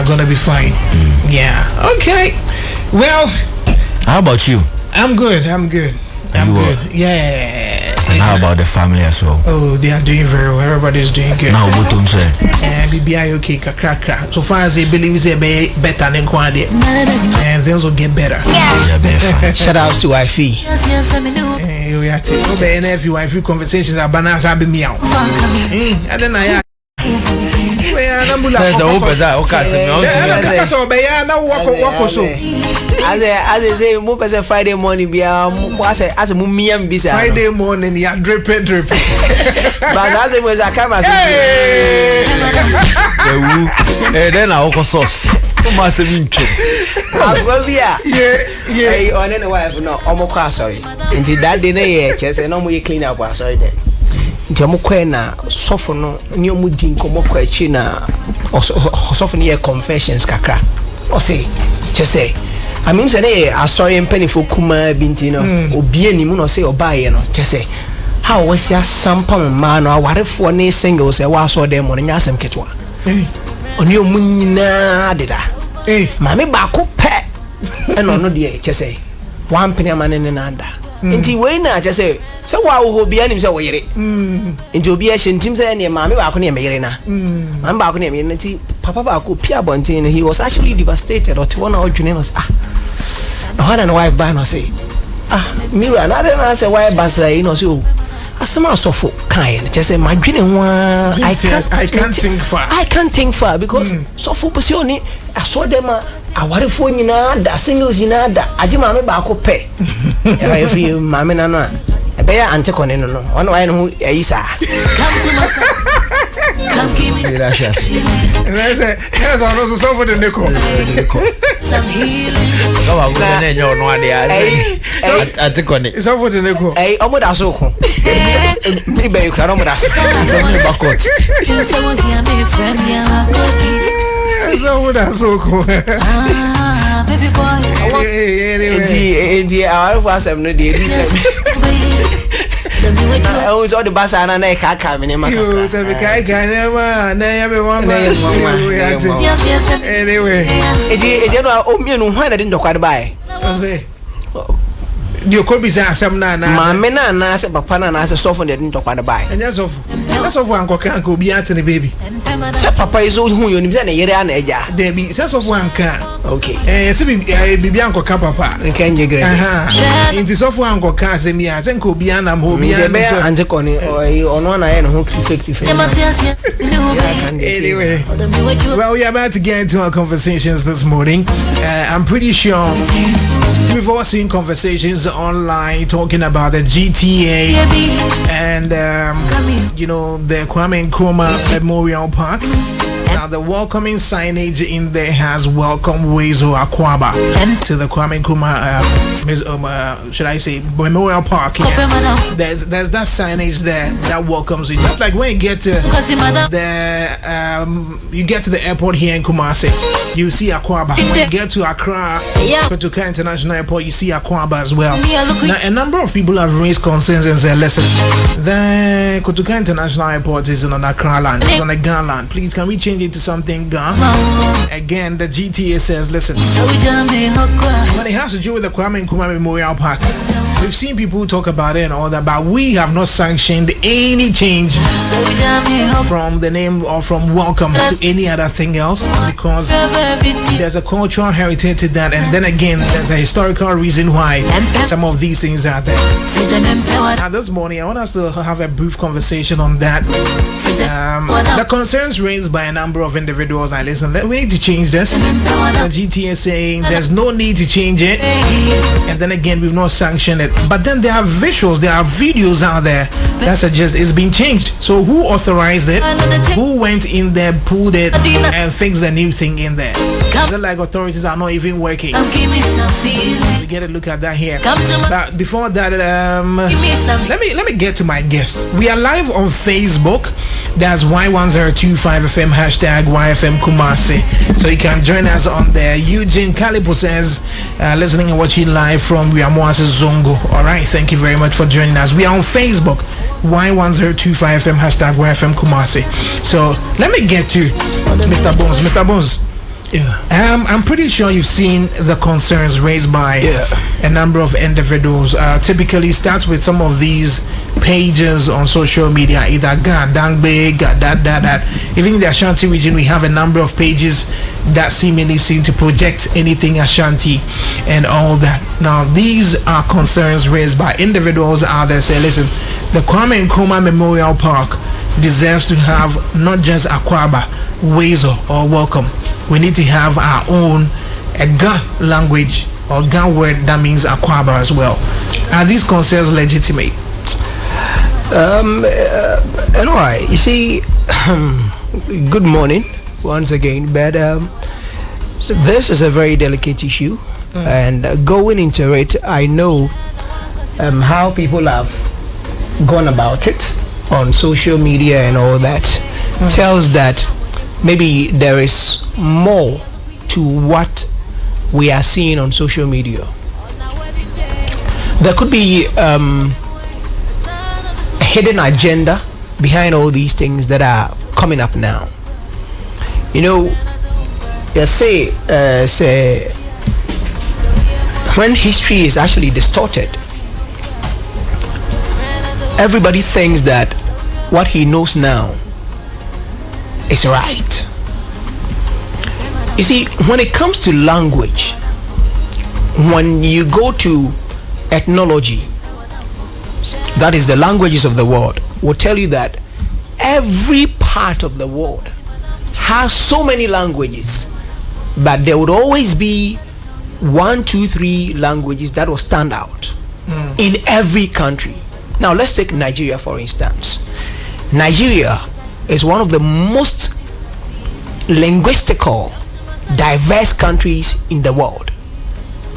are gonna be fine. Yeah. Okay. Well, how about you? I'm good. I'm good. Yeah. And how about the family as well? Oh, they are doing very well. Everybody's doing good. Now, Butum said. And BBI okay, crack. So far as they believe it's better than Kwade, and things will get better. Yeah, shout out to wifey. We are taking if you wifey conversations are bananas. I'll be meow. I don't know. That's the open side. Okay, so as I say, more person Friday morning be as a mumiam bisa. Friday morning, yeah, drip. But as it was a camera. Then I also sauce. Massive interest. Yeah. On any wife, no, almost sorry. Until that day, just and no more clean up. Sorry then. Nti amukwe na sofo no ni omudi nkomokwa echi na sofo ne confessions kakra o say say I mean say asori mpanifo kuma binti no obi animu no say obaye no say how was ya sampa ma no awarefo ne singles e wa so dem no nya asem ketwa oni omunyina deda ma me ba ko pe e no de say one penny man ne nanda nti we na say so wa wo bia nim say wo yere nti obi a hyentim say ne maame ba ko ne me yere na maame ba ko ne me yere nti papa ba ko pia bontin he was actually devastated or to one odwene no na hana na wife ba no say mira na dey na say why ba say you know say o asema sofo kan just say madwene ho I can't think far because sofo posioni aso dem awarefo nyina da singles nyina da age maame ba ko pe every maame na no beya ante kone no ono why no ayisa come give me gracias yes also so for the neko some healing go wa go na enyo no ade ante kone so for the neko omoda so ko mi be kra no omoda so bakot you say we hear me from ya cookie so would I so cool baby boy enti our wasem no dey I was all the basana na kaka me ma you say be kai never na ya be one anyway enti no o mienu hwan na dey ndokwa de bae say you could be some na maame na se papa na se sofo dey ndokwa de bae enya sofo anko kan ko bi ante ne baby se papa izo hu yo nim se na yere ana eja there be se sofo anka okay se bibi anko ka papa nkan je gre inti sofo anko ka se mi a se nko bi ana mo bi ana be ante koni ono na ye no ho krife anyway well we are about to get into our conversations this morning. I'm pretty sure we've all seen conversations online talking about the GTA and you know the Kwame Nkrumah Memorial Park. Now the welcoming signage in there has welcome Wezo Akwaba to the Kwame Nkrumah should I say Memorial Park. There's that signage there that welcomes you, just like when you get to the airport here in Kumasi, you see Akwaba. When you get to Accra, Kotoka International Airport, you see Akwaba as well. Now a number of people have raised concerns and said, listen, the Kotoka International Airport is on Accra land, it's on a Ghana land. Please, can we change it to something Ghana? Again, the GTA says, listen, when it has to do with the Kwame Nkrumah Memorial Park, we've seen people talk about it and all that, but we have not sanctioned any change from the name or from welcome to any other thing else, because there's a cultural heritage to that, and then again there's a historical reason why some of these things are there. Now this morning I want us to have a brief conversation on that. The concerns raised by a number of individuals. Now listen, we need to change this. The GTA saying there's no need to change it, and then again we've not sanctioned it, but then there are visuals, there are videos out there that suggest it's been changed. So who authorized it? Who went in there, pulled it, and fixed the new thing in there? Is it like authorities are not even working? We get a look at that here. But before that, let me get to my guest. We are live on Facebook. That's Y1025FM hashtag YFM Kumasi. So you can join us on there. Eugene Calipo says, listening and watching live from Wiamoase Zongo. Alright, thank you very much for joining us. We are on Facebook, Y1025FM hashtag YFM Kumasi. So let me get to Mr. Bones. Mr. Bones, Yeah. I'm pretty sure you've seen the concerns raised by a number of individuals. Typically starts with some of these pages on social media, either Dangbe, that. Even in the Ashanti region, we have a number of pages that seemingly seem to project anything Ashanti and all that. Now, these are concerns raised by individuals out there. Say, listen, the Kwame Nkrumah Memorial Park deserves to have not just Akwaba, Wezo, or Welcome. We need to have our own Ga language or Ga word that means Akwaba as well. Are these concerns legitimate? Anyway, you see, good morning once again, but this is a very delicate issue, and going into it, I know how people have gone about it on social media and all that tells that maybe there is more to what we are seeing on social media. There could be a hidden agenda behind all these things that are coming up now. You know, they say when history is actually distorted, everybody thinks that what he knows now is right. You see, when it comes to language, when you go to ethnology, that is the languages of the world, will tell you that every part of the world has so many languages, but there would always be 1, 2, 3 languages that will stand out in every country. Now let's take Nigeria for instance. Nigeria is one of the most linguistical diverse countries in the world,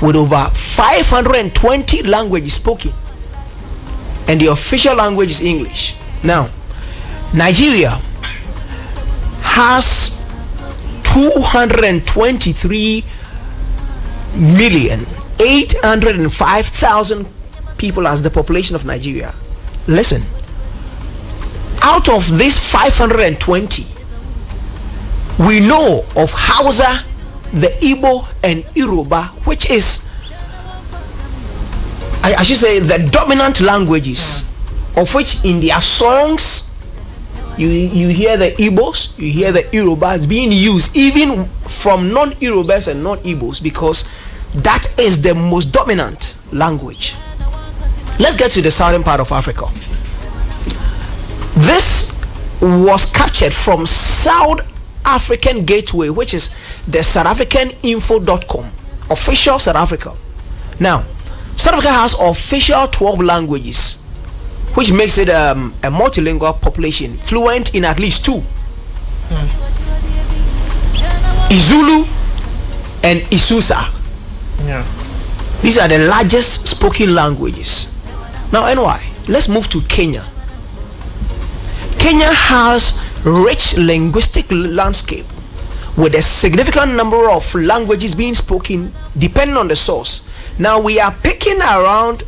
with over 520 languages spoken, and the official language is English. Now, Nigeria has 223,805,000 people as the population of Nigeria. Listen, out of this 520, we know of Hausa, the Igbo, and Yoruba, which is, I should say, the dominant languages, of which in their songs you hear the Igbos, you hear the Yorubas being used even from non-Yorubas and non-Igbos, because that is the most dominant language. Let's get to the southern part of Africa. This was captured from South African Gateway, which is the South African info.com, official South Africa. Now, South Africa has official 12 languages, which makes it a multilingual population, fluent in at least 2. Izulu and Isusa. These are the largest spoken languages. Now, anyway, let's move to Kenya. Kenya has rich linguistic landscape with a significant number of languages being spoken depending on the source. Now we are picking around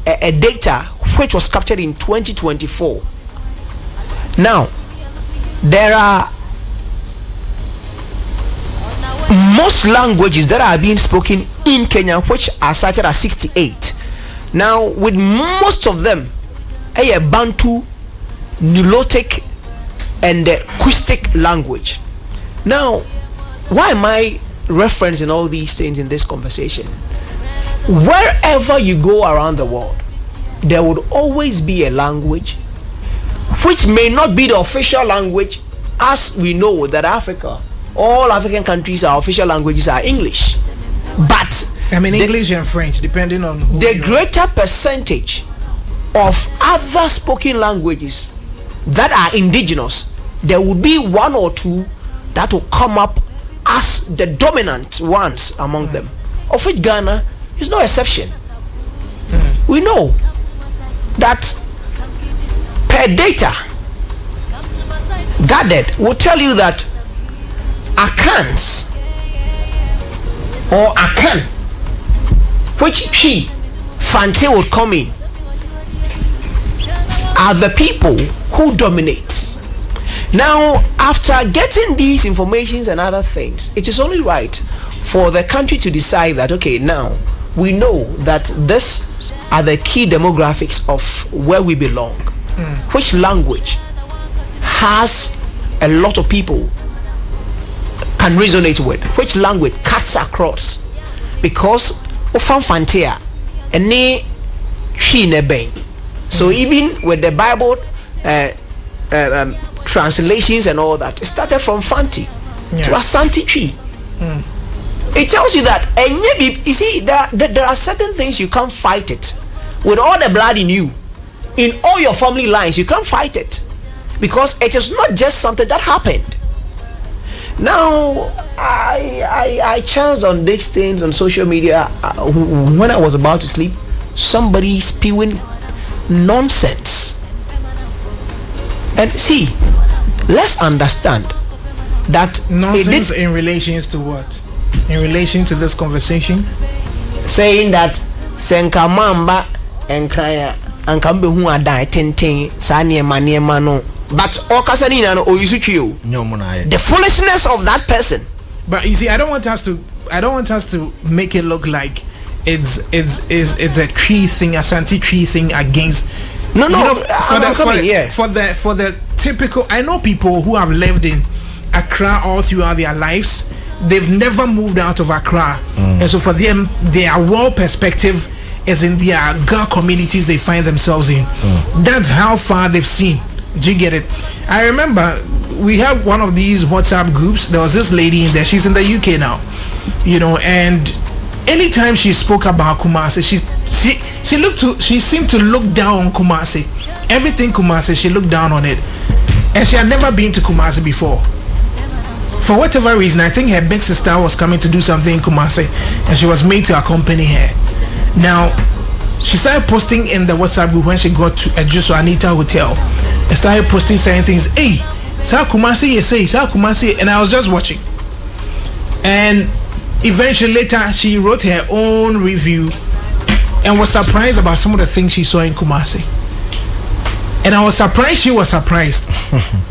a data which was captured in 2024. Now there are most languages that are being spoken in Kenya which are cited as 68. Now with most of them a Bantu, Nilotic, and the Kustic language. Now, why am I referencing all these things in this conversation? Wherever you go around the world, there would always be a language which may not be the official language, as we know that Africa, all African countries, our official languages are English. But English and French, depending on who the greater percentage of other spoken languages that are indigenous, there would be 1 or 2 that will come up as the dominant ones among them, of which Ghana is no exception. We know that per data, gov't will tell you that Akans or Akan, which P Fante would come in, are the people who dominate. Now, after getting these informations and other things, it is only right for the country to decide that, okay, now we know that this are the key demographics of where we belong. Which language has a lot of people can resonate with? Which language cuts across? Because fantia any tree nebeng. So even with the Bible translations and all that, it started from Fanti to Asante tree. It tells you that, and you see, there are certain things you can't fight it. With all the blood in you, in all your family lines, you can't fight it. Because it is not just something that happened. Now, I chanced on these things on social media when I was about to sleep. Somebody spewing nonsense. And see, let's understand that nonsense in relation to what? In relation to this conversation? Saying that Senkamamba and Kaya and Kambe who are die ten Sanya Maniemano. But Okasanina or Yusuchu. The foolishness of that person. But you see, I don't want us to make it look like it's a tree thing, a Santi tree thing against. No, for the typical. I know people who have lived in Accra all throughout their lives. They've never moved out of Accra, and so for them, their world perspective is in their gov't communities they find themselves in. That's how far they've seen. Do you get it? I remember we have one of these WhatsApp groups. There was this lady in there. She's in the UK now, and anytime she spoke about Kumasi, she seemed to look down on Kumasi. Everything Kumasi, she looked down on it, and she had never been to Kumasi before. For whatever reason, I think her big sister was coming to do something in Kumasi, and she was made to accompany her. Now, she started posting in the WhatsApp group when she got to a Juso Anita hotel, and started posting saying things. Hey, Sa Kumasi, Sa Kumasi, and I was just watching. And eventually later, she wrote her own review and was surprised about some of the things she saw in Kumasi. And I was surprised she was surprised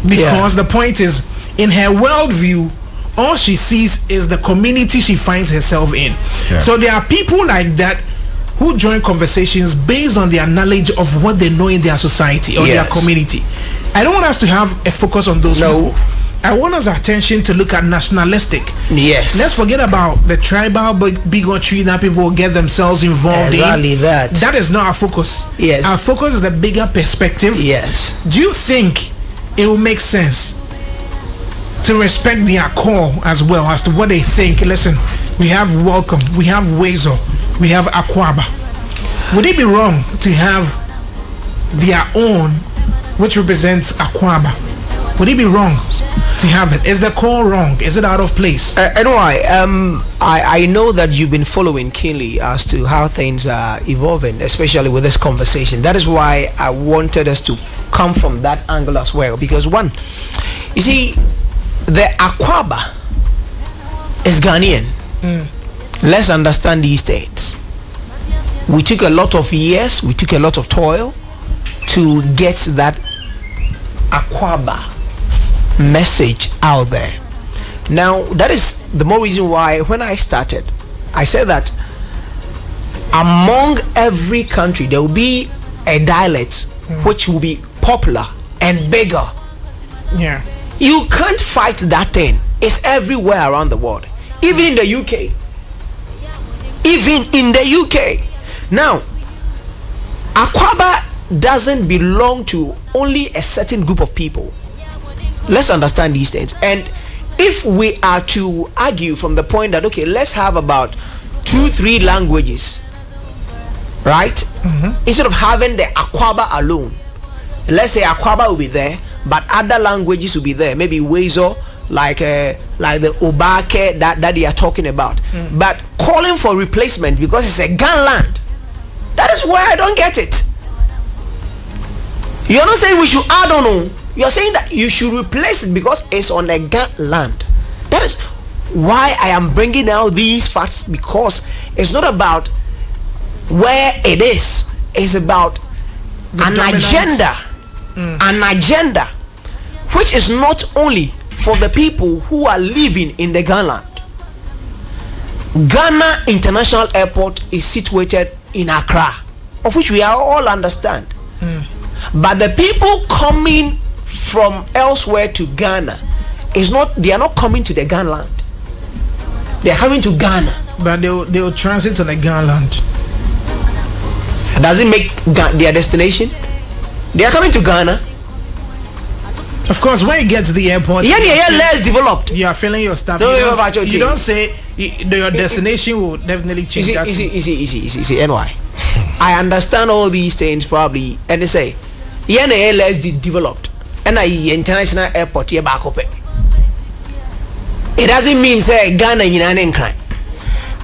because the point is, in her worldview, all she sees is the community she finds herself in. So there are people like that who join conversations based on their knowledge of what they know in their society or their community. I don't want us to have a focus on those people. I want us attention to look at nationalistic. Yes. Let's forget about the tribal bigotry that people get themselves involved in. That is not our focus. Yes. Our focus is the bigger perspective. Yes. Do you think it will make sense to respect their call as well as to what they think? Listen, we have Welcome, we have Wezo, we have Akwaba. Would it be wrong to have their own, which represents Akwaba? Would it be wrong to have it? Is the call wrong? Is it out of place? Anyway, I know that you've been following keenly as to how things are evolving, especially with this conversation. That is why I wanted us to come from that angle as well. Because one, you see, the Akwaba is Ghanaian. Let's understand these things. We took a lot of years, we took a lot of toil to get that Akwaba message out there. Now, that is the more reason why when I started, I said that among every country there will be a dialect which will be popular and bigger. Yeah. You can't fight that thing. It's everywhere around the world. Even in the UK. Even in the UK. Now, Akwaba doesn't belong to only a certain group of people. Let's understand these things. And if we are to argue from the point that, okay, let's have about 2-3 languages, right? Instead of having the Akwaba alone, let's say Akwaba will be there, but other languages will be there. Maybe Wezo, like the Obake that they are talking about. But calling for replacement because it's a gun land, that is why I don't get it. You're not saying we should add on. You're saying that you should replace it because it's on a gun land. That is why I am bringing out these facts, because it's not about where it is. It's about an agenda. An agenda which is not only for the people who are living in the Ghana. Ghana International Airport is situated in Accra, of which we all understand. But the people coming from elsewhere to Ghana they are not coming to the Ghana land. They are coming to Ghana. But they'll transit to the Ghana land. Does it make their destination? They are coming to Ghana. Of course, when you get to the airport, less developed. You are filling your stuff. You don't say your destination will definitely change. Easy. NY. I understand all these things probably, and they say, less developed, and international airport here back up. It doesn't mean say Ghana in crime.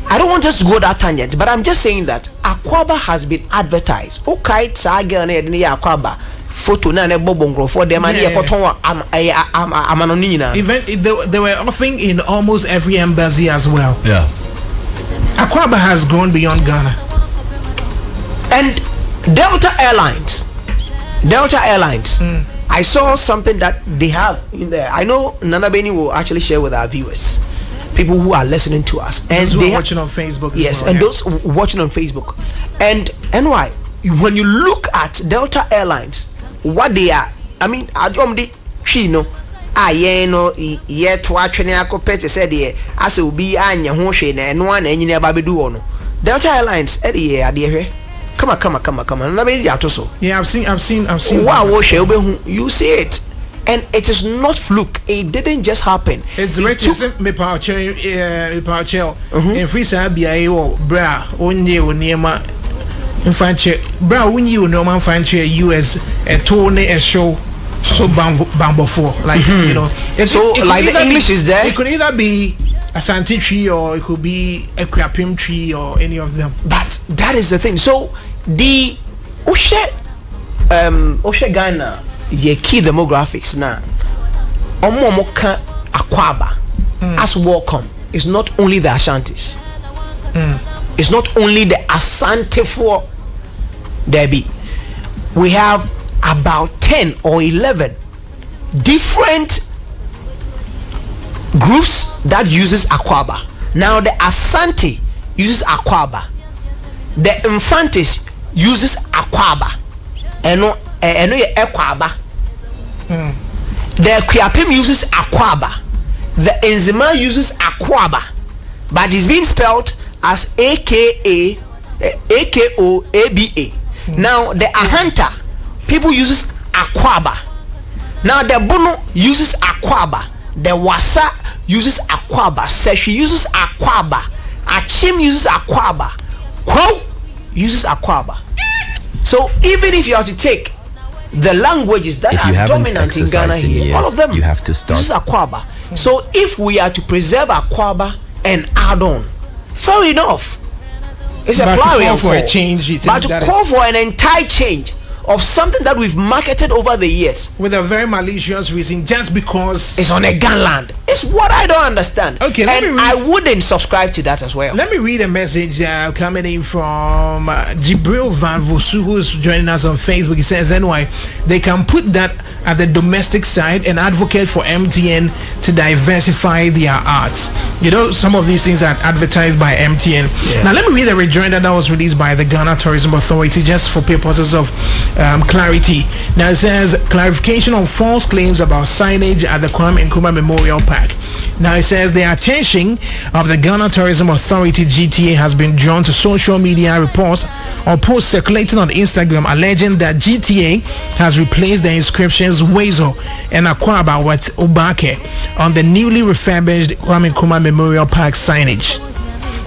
I don't want us to go that tangent, but I'm just saying that Akwaba has been advertised. Okay, it's Akwaba. Photo na ne bobongro for them and they were offering in almost every embassy as well. Yeah. Akwaba has grown beyond Ghana. And Delta Airlines. I saw something that they have in there. I know Nana Beni will actually share with our viewers, people who are listening to us, and those who are watching on Facebook. Yes, and those watching on Facebook. And NY, when you look at Delta Airlines, what they are, I mean, I don't know, yet to actually said here, as will be Anya Hoshe and one and you never do on Delta Airlines, Eddie, dear. Come on. Yeah, I've seen. Wow, you see it, and it is not fluke. It didn't just happen. It's rich. Me pouch. In free Sabia or bra onye oniema. In French, bra unyi no man French US a tone a show so bambo for like you know. So like the English is there. It could either be a Santi tree or it could be a Krapim tree or any of them. But that is the thing. So the Oshe Ghana ye key demographics now. Omomoka Akwaba as welcome is not only the Ashantis. It's not only the Asante for Debbie. We have about 10 or 11 different groups that uses Akwaba. Now the Asante uses Akwaba. The Infantis uses Akwaba. And Akwaba. The Kwiapim uses Akwaba. The Enzima uses Akwaba. But it's being spelled as AKOABA. Now the Ahanta people uses Akwaba. Now the Bono uses Akwaba. The Wasa uses Akwaba. Seshi uses Akwaba. Achim uses Akwaba. Kwo uses Akwaba. So even if you have to take the languages that are dominant in Ghana here, all of them you have to start. Use Akwaba. So if we are to preserve Akwaba and add on, fair enough. It's a clarion for a change. But to call for an entire change of something that we've marketed over the years with a very malicious reason, just because it's on a gun land, it's what I don't understand. Okay, and I wouldn't subscribe to that as well. Let me read a message coming in from Jibril Van Vosu, who's joining us on Facebook. He says, "NY, they can put that at the domestic side and advocate for MTN to diversify their arts." You know, some of these things are advertised by MTN. Yeah. Now, let me read a rejoinder that was released by the Ghana Tourism Authority, just for purposes of clarity. Now, it says clarification on false claims about signage at the Kwame Nkrumah Memorial Park. Now, it says the attention of the Ghana Tourism Authority (GTA) has been drawn to social media reports or posts circulating on Instagram alleging that GTA has replaced the inscriptions Wezo and Akwaba with Obake on the newly refurbished Kwame Nkrumah Memorial Park signage.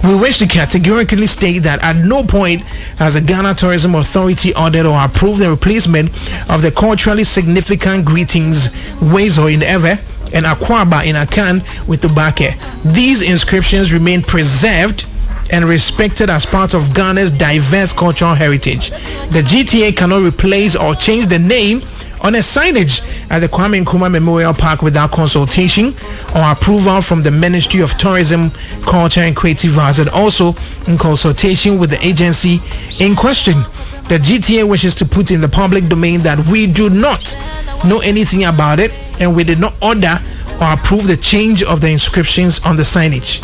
We wish to categorically state that at no point has the Ghana Tourism Authority ordered or approved the replacement of the culturally significant greetings Wezo in Ewe and Akwaba in Akan with Obake. These inscriptions remain preserved and respected as part of Ghana's diverse cultural heritage. The GTA cannot replace or change the name on a signage at the Kwame Nkrumah Memorial Park without consultation or approval from the Ministry of Tourism, Culture and Creative Arts, and also in consultation with the agency in question. The GTA wishes to put in the public domain that we do not know anything about it and we did not order or approve the change of the inscriptions on the signage.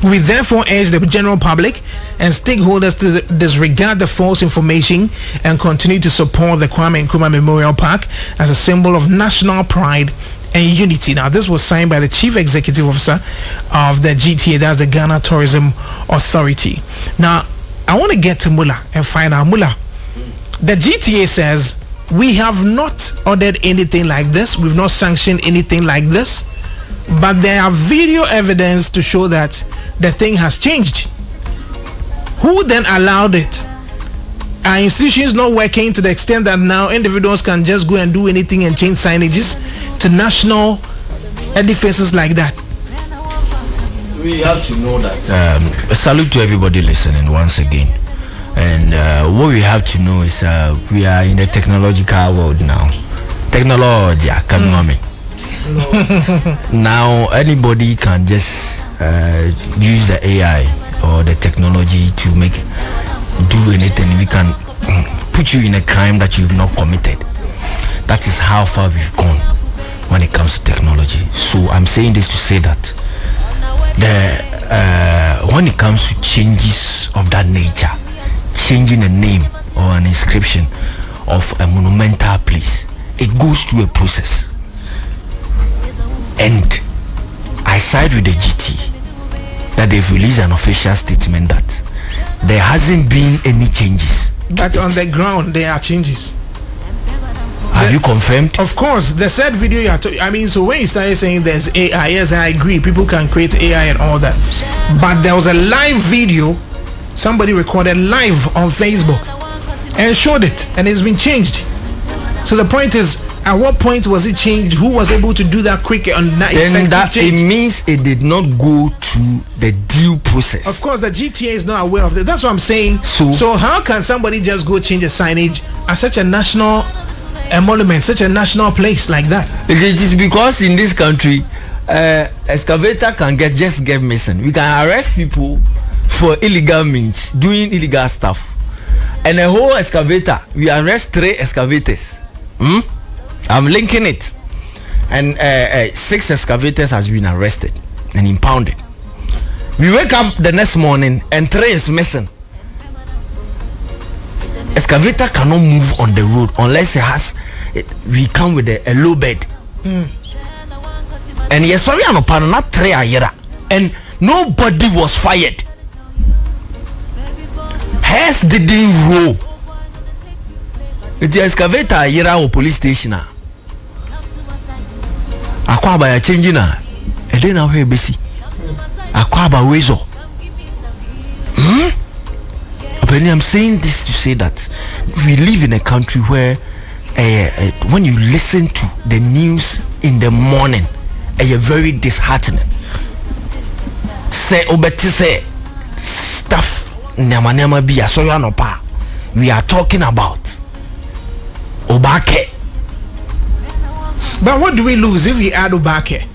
We therefore urge the general public and stakeholders to disregard the false information and continue to support the Kwame Nkrumah Memorial Park as a symbol of national pride and unity. Now, this was signed by the Chief Executive Officer of the GTA, that's the Ghana Tourism Authority. Now, I want to get to Mullah and find out. Mullah, the GTA says we have not ordered anything like this, we've not sanctioned anything like this, but there are video evidence to show that the thing has changed. Who then allowed it? Are institutions not working to the extent that now individuals can just go and do anything and change signages to national edifices like that? We have to know that. A salute to everybody listening once again. And what we have to know is we are in a technological world now. Technology coming on me. Now anybody can just use the AI or the technology to do anything. We can put you in a crime that you've not committed. That is how far we've gone when it comes to technology. So I'm saying this to say that when it comes to changes of that nature, changing a name or an inscription of a monumental place, it goes through a process. And I side with the GT that they've released an official statement that there hasn't been any changes. But on the ground, there are changes. Have you confirmed? Of course, the said video so when you started saying there's AI, yes, I agree, people can create AI and all that. But there was a live video, somebody recorded live on Facebook and showed it, and it's been changed. So the point is, at what point was it changed? Who was able to do that quick and that then that change? It means it did not go through the due process. Of course, the GTA is not aware of it. That's what I'm saying. So how can somebody just go change a signage at such a national monument, such a national place like that? It is because in this country, excavator can get missing. We can arrest people for illegal means, doing illegal stuff. And a whole excavator, we arrest 3 excavators. I'm linking it. And 6 excavators has been arrested and impounded. We wake up the next morning and 3 is missing. Excavator cannot move on the road unless we come with a low bed. And yes, sorry, I'm not 3 ayera. And nobody was fired. Hairs didn't roll. The excavator ayera or police station. Akwaba ya changing na ede na hwe besi akwaba wezo. But I'm saying this to say that we live in a country where when you listen to the news in the morning, you're very disheartening. Say obeti say stuff nyama bi asoya no pa. We are talking about Obake. But what do we lose if we add Obake?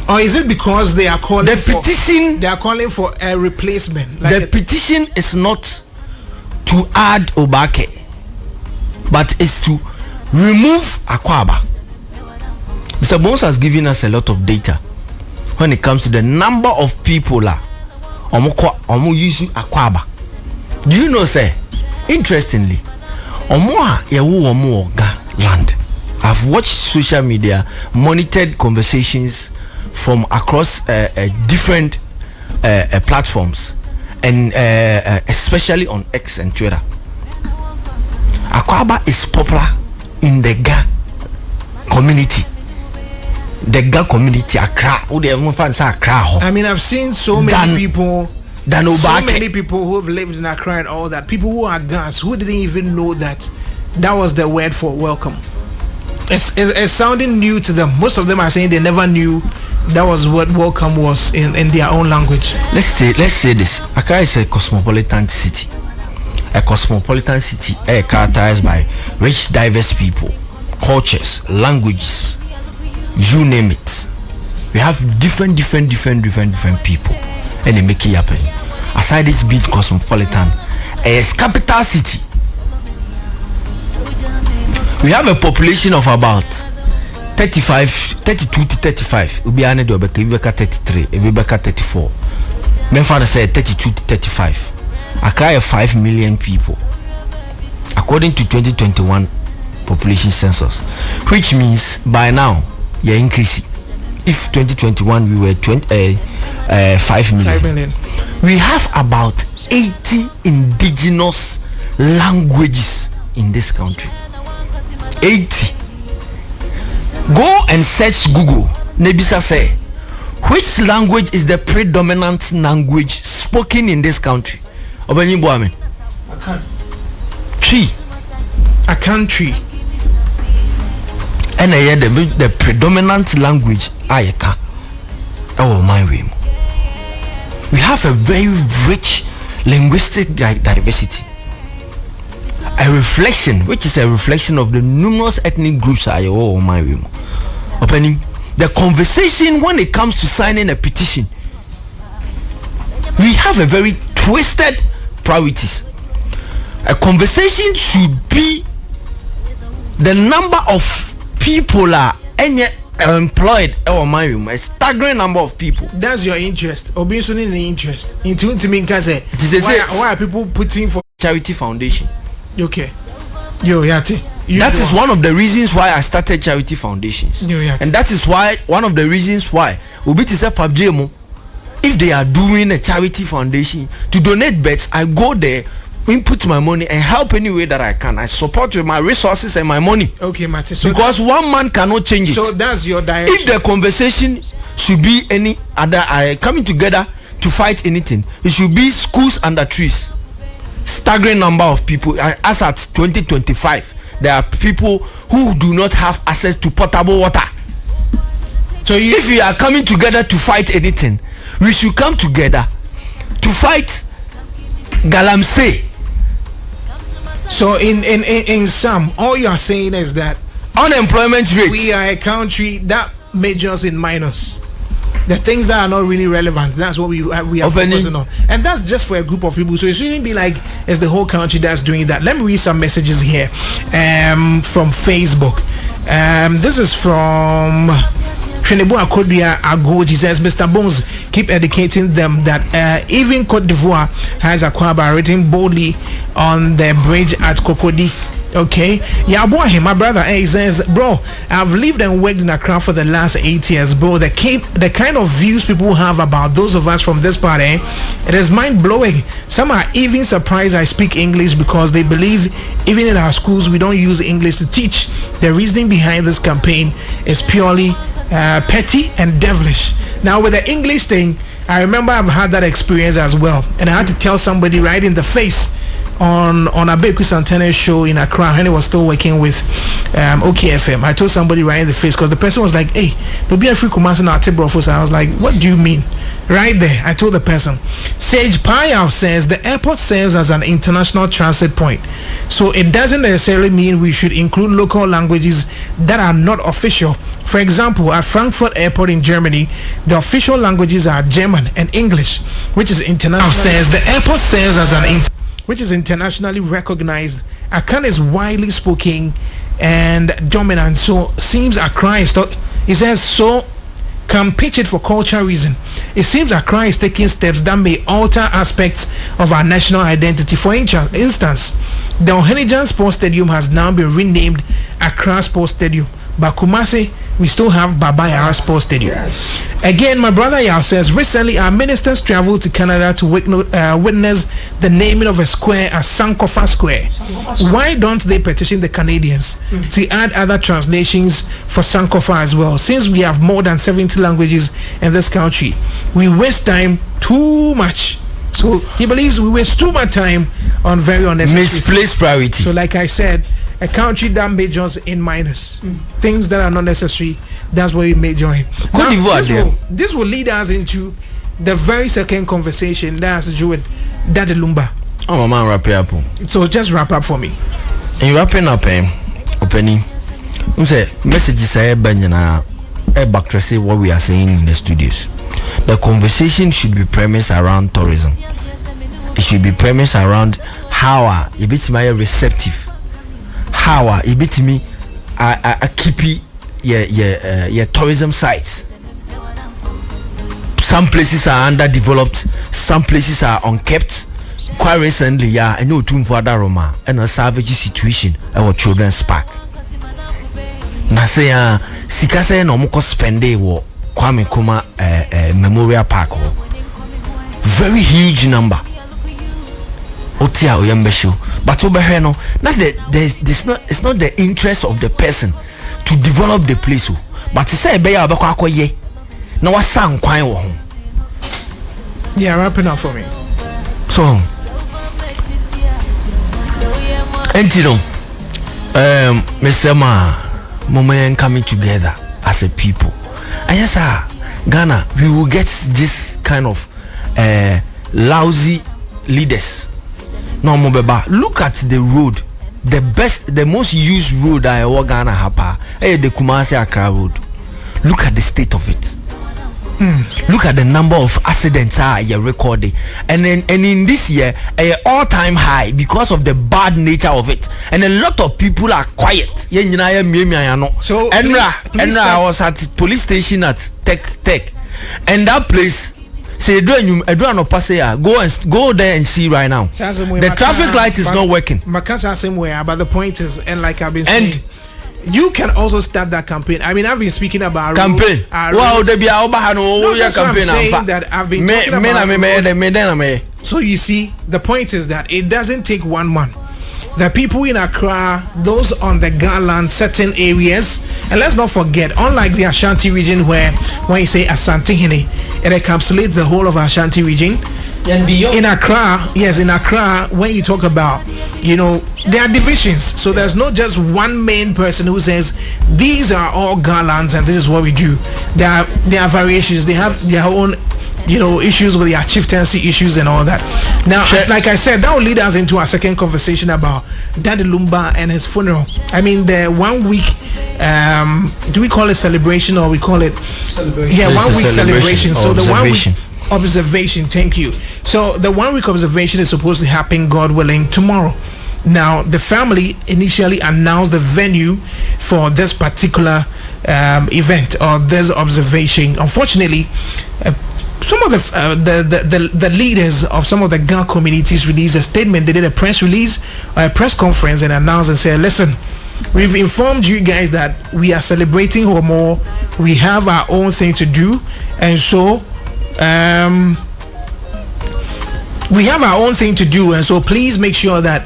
Or is it because they are calling petition? They are calling for a replacement. Like the petition is not to add Obake, but it's to remove Akwaba. Mr. Bones has given us a lot of data when it comes to the number of people omo use Akwaba. Do you know, sir? Interestingly, omo land. I've watched social media, monitored conversations from across different platforms, and especially on X and Twitter. Akwaba is popular in the Ga community. The Ga community, Accra. I mean, I've seen so many people who have lived in Accra and all that. People who are Gas who didn't even know that was the word for welcome. It's sounding new to them. Most of them are saying they never knew that was what welcome was in their own language. Let's say this. Accra is a cosmopolitan city. A cosmopolitan city characterized by rich, diverse people, cultures, languages, you name it. We have different people, and they make it happen. Aside this being cosmopolitan, it's capital city. We have a population of about 32 to 35. Ubi ane do beka ibeka 33, ibeka 34. My father said 32 to 35. Accra have 5 million people, according to 2021 population census, which means by now you're increasing. If 2021 we were 5 million, we have about 80 indigenous languages in this country. 80. Go and search Google. Nebisa say, which language is the predominant language spoken in this country? Obani Boame. A country. And I hear the predominant language Ayaka. Oh my way. We have a very rich linguistic diversity. A reflection, which is a reflection of the numerous ethnic groups. Oh my way. Opening the conversation when it comes to signing a petition. We have a very twisted priorities. A conversation should be the number of people are employed. Oh my room, a staggering number of people. That's your interest. Obviously, the interest. Into me, why are people putting for charity foundation? Okay. Yo, Yati. That is one of the reasons why I started charity foundations. Yo, Yati. And that is why one of the reasons why if they are doing a charity foundation to donate bets, I go there, input my money and help any way that I can. I support with my resources and my money. Okay, Martin. So because one man cannot change it. So that's your direction. If the conversation should be any other coming together to fight anything, it should be schools under trees. Staggering number of people. As at 2025, there are people who do not have access to potable water. So if we are coming together to fight anything, we should come together to fight galamsey. So in sum, all you are saying is that unemployment rate. We are a country that majors in minus. The things that are not really relevant, that's what we are focusing on, and that's just for a group of people. So it shouldn't be like it's the whole country that's doing that. Let me read some messages here from Facebook. This is from Trenebu Akodia Agoji. Says, Mr. Bones, keep educating them that even Cote d'Ivoire has Akwaba written boldly on the bridge at Kokodi. Okay, yeah, boy, my brother, he says, bro, I've lived and worked in Accra for the last 8 years, bro. The kind of views people have about those of us from this part, it is mind blowing. Some are even surprised I speak English because they believe even in our schools we don't use English to teach. The reasoning behind this campaign is purely petty and devilish. Now, with the English thing, I remember I've had that experience as well, and I had to tell somebody right in the face on Abeku Santana's show in Accra when he was still working with OKFM. I told somebody right in the face because the person was like, hey, there'll be a free Kumasi now. So I was like, what do you mean? Right there, I told the person. Sage Payao says the airport serves as an international transit point, so it doesn't necessarily mean we should include local languages that are not official. For example, at Frankfurt Airport in Germany, the official languages are German and English, which is international. Says the airport serves as an which is internationally recognized. Akan is widely spoken and dominant, so seems Accra is he says so can pitch it for cultural reason. It seems Accra is taking steps that may alter aspects of our national identity. For instance, the Ohenijan Sports Stadium has now been renamed Accra Sports Stadium, but Kumasi we still have Baba Yara Sports Stadium. Yes. Again, my brother Yao says, recently our ministers traveled to Canada to witness the naming of a square as Sankofa Square. Why don't they petition the Canadians to add other translations for Sankofa as well? Since we have more than 70 languages in this country, we waste time too much. So he believes we waste too much time on very unnecessary misplaced priority. So like I said, a country that majors in minus, things that are not necessary, that's what we major in. Now, this will lead us into the very second conversation that has to do with Daddy Lumba. Oh, my man, wrap it up. So just wrap up for me. In wrapping up, opening, you say messages say back to say what we are saying in the studios. The conversation should be premised around tourism. It should be premised around how it be receptive. How it be me I keep tourism sites. Some places are underdeveloped, some places are unkept. Quite recently, I know too for Roma and a savage situation our children's park. Na say sika say no moko spende wo Kwame Kuma Memorial Park. Very huge number. Otia oyambesho. But no, it's not the interest of the person to develop the place. But it's a beya abako ye. Na wasan kwan wo ho. Yeah, wrapping up for me. So Entino Mr. Moment coming together as a people. And yes, sir, Ghana, we will get this kind of lousy leaders. No more beba. Look at the road. The most used road I ever Ghana hapa. The Kumasi Accra road. Look at the state of it. Look at the number of accidents you're recording, and in this year all-time high because of the bad nature of it, and a lot of people are quiet. So I was at police station at Tech, and that place say go there and see right now. The traffic light is not working. But the point is, and like I've been saying, you can also start that campaign. I mean, I've been speaking about campaign. Wow, there be campaign. That I've been talking about. So you see, the point is that it doesn't take one man. The people in Accra, those on the Garland, certain areas, and let's not forget, unlike the Ashanti region, where when you say Asante Hene, it encapsulates the whole of Ashanti region. In Accra, yes, in Accra, when you talk about, there are divisions. So there's not just one main person who says these are all Garlands and this is what we do. There are variations. They have their own issues with their chieftaincy issues and all that. Now, like I said, that will lead us into our second conversation about Daddy Lumba and his funeral. I mean, the 1 week, do we call it celebration or we call it celebration? Yeah, 1 week celebration. So the 1 week observation, thank you. So the 1 week observation is supposed to happen, God willing, tomorrow. Now, the family initially announced the venue for this particular event or this observation. Unfortunately, some of the leaders of some of the Ga communities released a statement. They did a press release or a press conference and announced and said, listen, we've informed you guys that we are celebrating Homo. We have our own thing to do, and so we have our own thing to do, and so please make sure that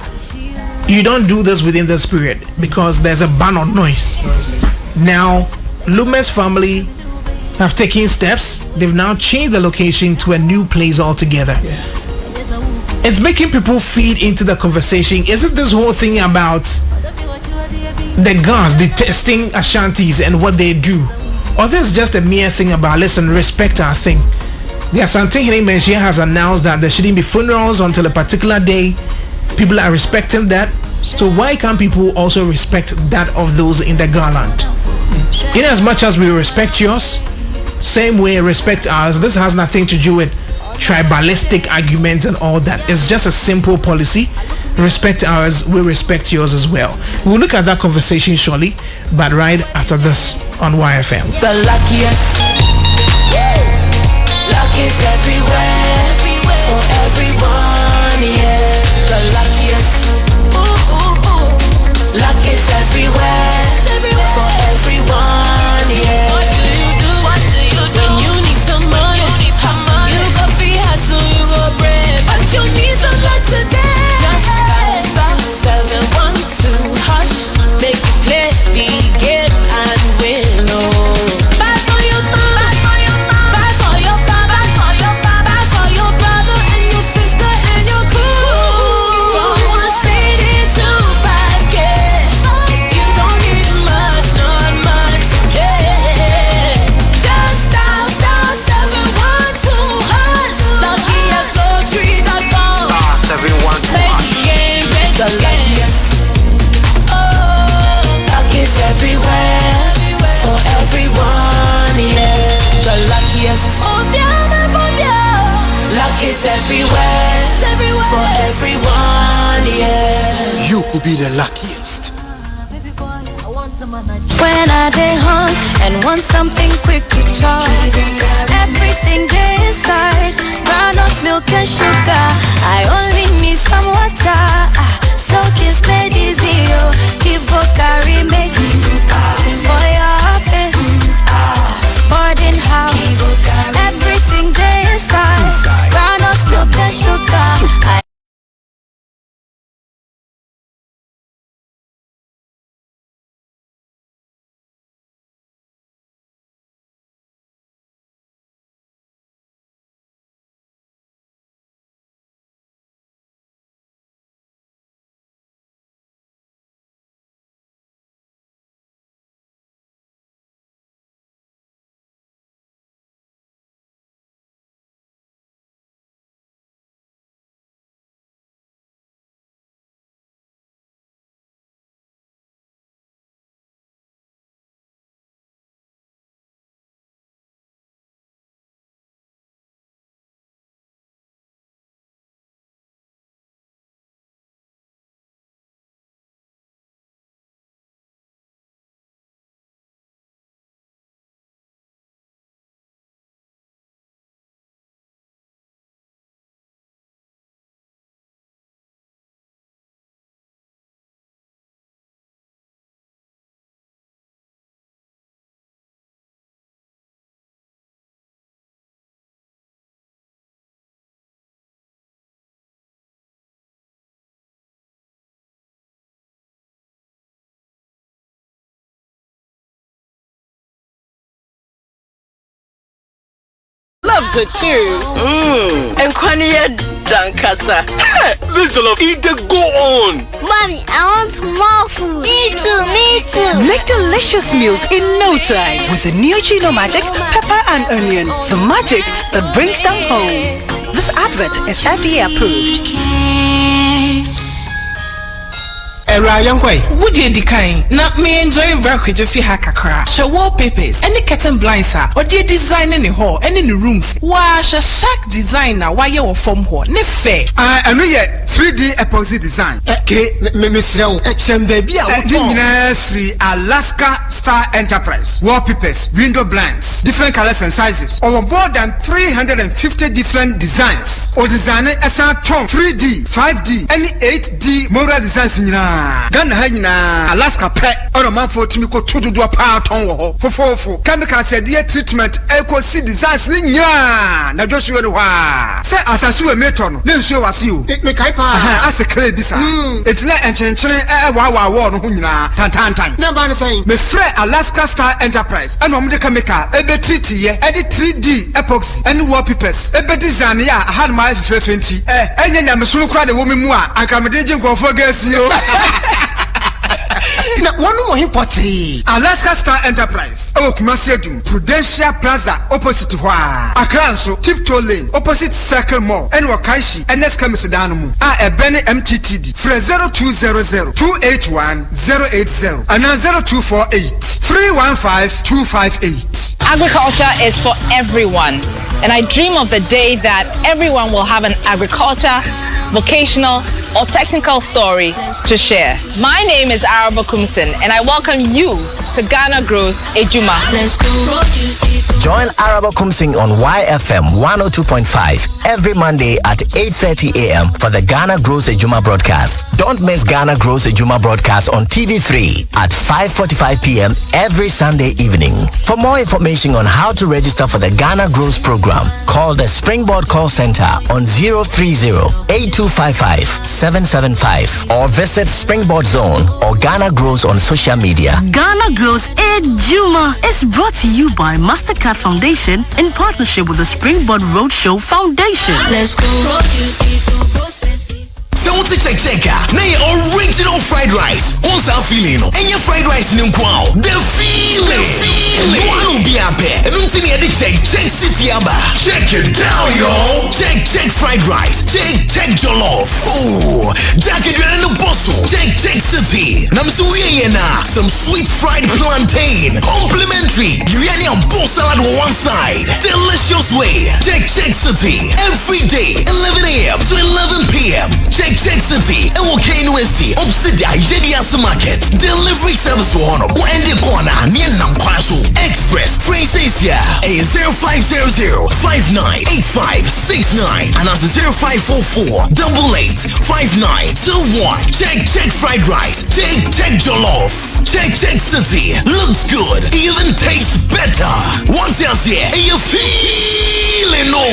you don't do this within this period because there's a ban on noise. Now, Lumba's family have taken steps. They've now changed the location to a new place altogether. It's making people feed into the conversation. Isn't this whole thing about the guns detesting Ashantis and what they do? Or this is just a mere thing about, listen, respect our thing? The Asante Menchia has announced that there shouldn't be funerals until a particular day. People are respecting that. So why can't people also respect that of those in the Garland? In as much as we respect yours, same way respect ours. This has nothing to do with tribalistic arguments and all that. It's just a simple policy. Respect ours, we respect yours as well. We'll look at that conversation shortly, but right after this on YFM. The luckiest, luck is everywhere, for everyone, yeah. The luckiest, luck is everywhere, for everyone, yeah. What do you do? When you need some money, you go free hustle, you go bread, but you need some luck today. Just dial *712 hash, make it play, begin and win. Buy for your mom, buy for your papa, buy for your brother and your sister and your crew. From 1 city to 5K, you don't need much, not much, yeah. Just dial *712 hash, luckySO3.com. Play the game regularly. Luck is everywhere, for everyone, yeah. The luckiest, luck is everywhere, for everyone, yeah. You could be the luckiest. When I dey hung and want something quick to chop, everything dey inside, groundnut milk and sugar. I only need some water, so kiss me dizzy, oh. Give carry make for your office, boarding house. Everything dey inside, groundnut milk and sugar. Loves it too. And Kwaniya Dankasa. Little jollof, eat the go on. Mommy, I want more food. Me too. Make delicious meals in no time with the new Chino Magic Pepper and Onion. The magic that brings them home. This advert is FDA approved. Would you decline? Not me enjoying very quick if you hack a crack. Show wallpapers, any curtain blinds are, or do you design in the hall and in the rooms? Wash a shack designer while you're from home. Ne fair. I know yet 3D epoxy design. Okay, Miss Row, baby, free Alaska Star Enterprise. Wallpapers, window blinds, different colors and sizes. Over more than 350 different designs. Or design as a 3D, 5D, any 8D moral designs in Ghana Hina, Alaska pet, or a man for Timiko to do a power tongue for chemical said the treatment, echo see designs in ya. Now Joshua, say as I see a meton, then show us you. It make as a clay bisa. It's not enchanting a wow war tantan. Nobody saying, me free Alaska Star Enterprise, and Omega Meka, a bit treaty, edit 3D epoxy, and wallpapers, a bit design, I had my 50, and then I'm a small crowd of woman more. I come to go for girls, you. One more important Alaska Star Enterprise. Oh, Kumasiadum, Prudential Plaza, opposite to Akranso, Tiptoe Lane, opposite Circle Mall, and Wakaishi, and Nescamisadanamu. A Benny MTTD, Fre 0200 281 080, and now 0248 315 258. Agriculture is for everyone, and I dream of the day that everyone will have an agriculture, vocational, or technical story to share. My name is Araba Kumsin, and I welcome you to Ghana Grows Ejuma. Join Araba Kumsing on YFM 102.5 every Monday at 8:30 a.m. for the Ghana Grows Ejuma broadcast. Don't miss Ghana Grows Ejuma broadcast on TV3 at 5:45 p.m. every Sunday evening. For more information on how to register for the Ghana Grows program, call the Springboard call center on 030-8255-775 or visit Springboard Zone or Ghana Grows on social media. Ghana Grows Ejuma is brought to you by MasterCard Foundation in partnership with the Springboard Roadshow Foundation. Let's go. Don't check original fried rice. What's that feeling? And your fried rice in wow. The feeling. One will be up there. And until you check city aba. Check it down, yo. Check fried rice. Check jollof. Oh, Jack it in the bustle. Check city. Namsuya some sweet fried plantain. Complimentary. Biryani and bowl salad on one side. Delicious way. Check city. Every day, 11 a.m. to 11 p.m. Check city. And okay, University. Opposite Yedias Market. Delivery service for Honor. When the corner near Nampaso Express. Train says here a 0500-598569 and as a 0544-885921. Check fried rice. Check jollof. Check city. Looks good. Even tastes better. Once you're here and you feeling no.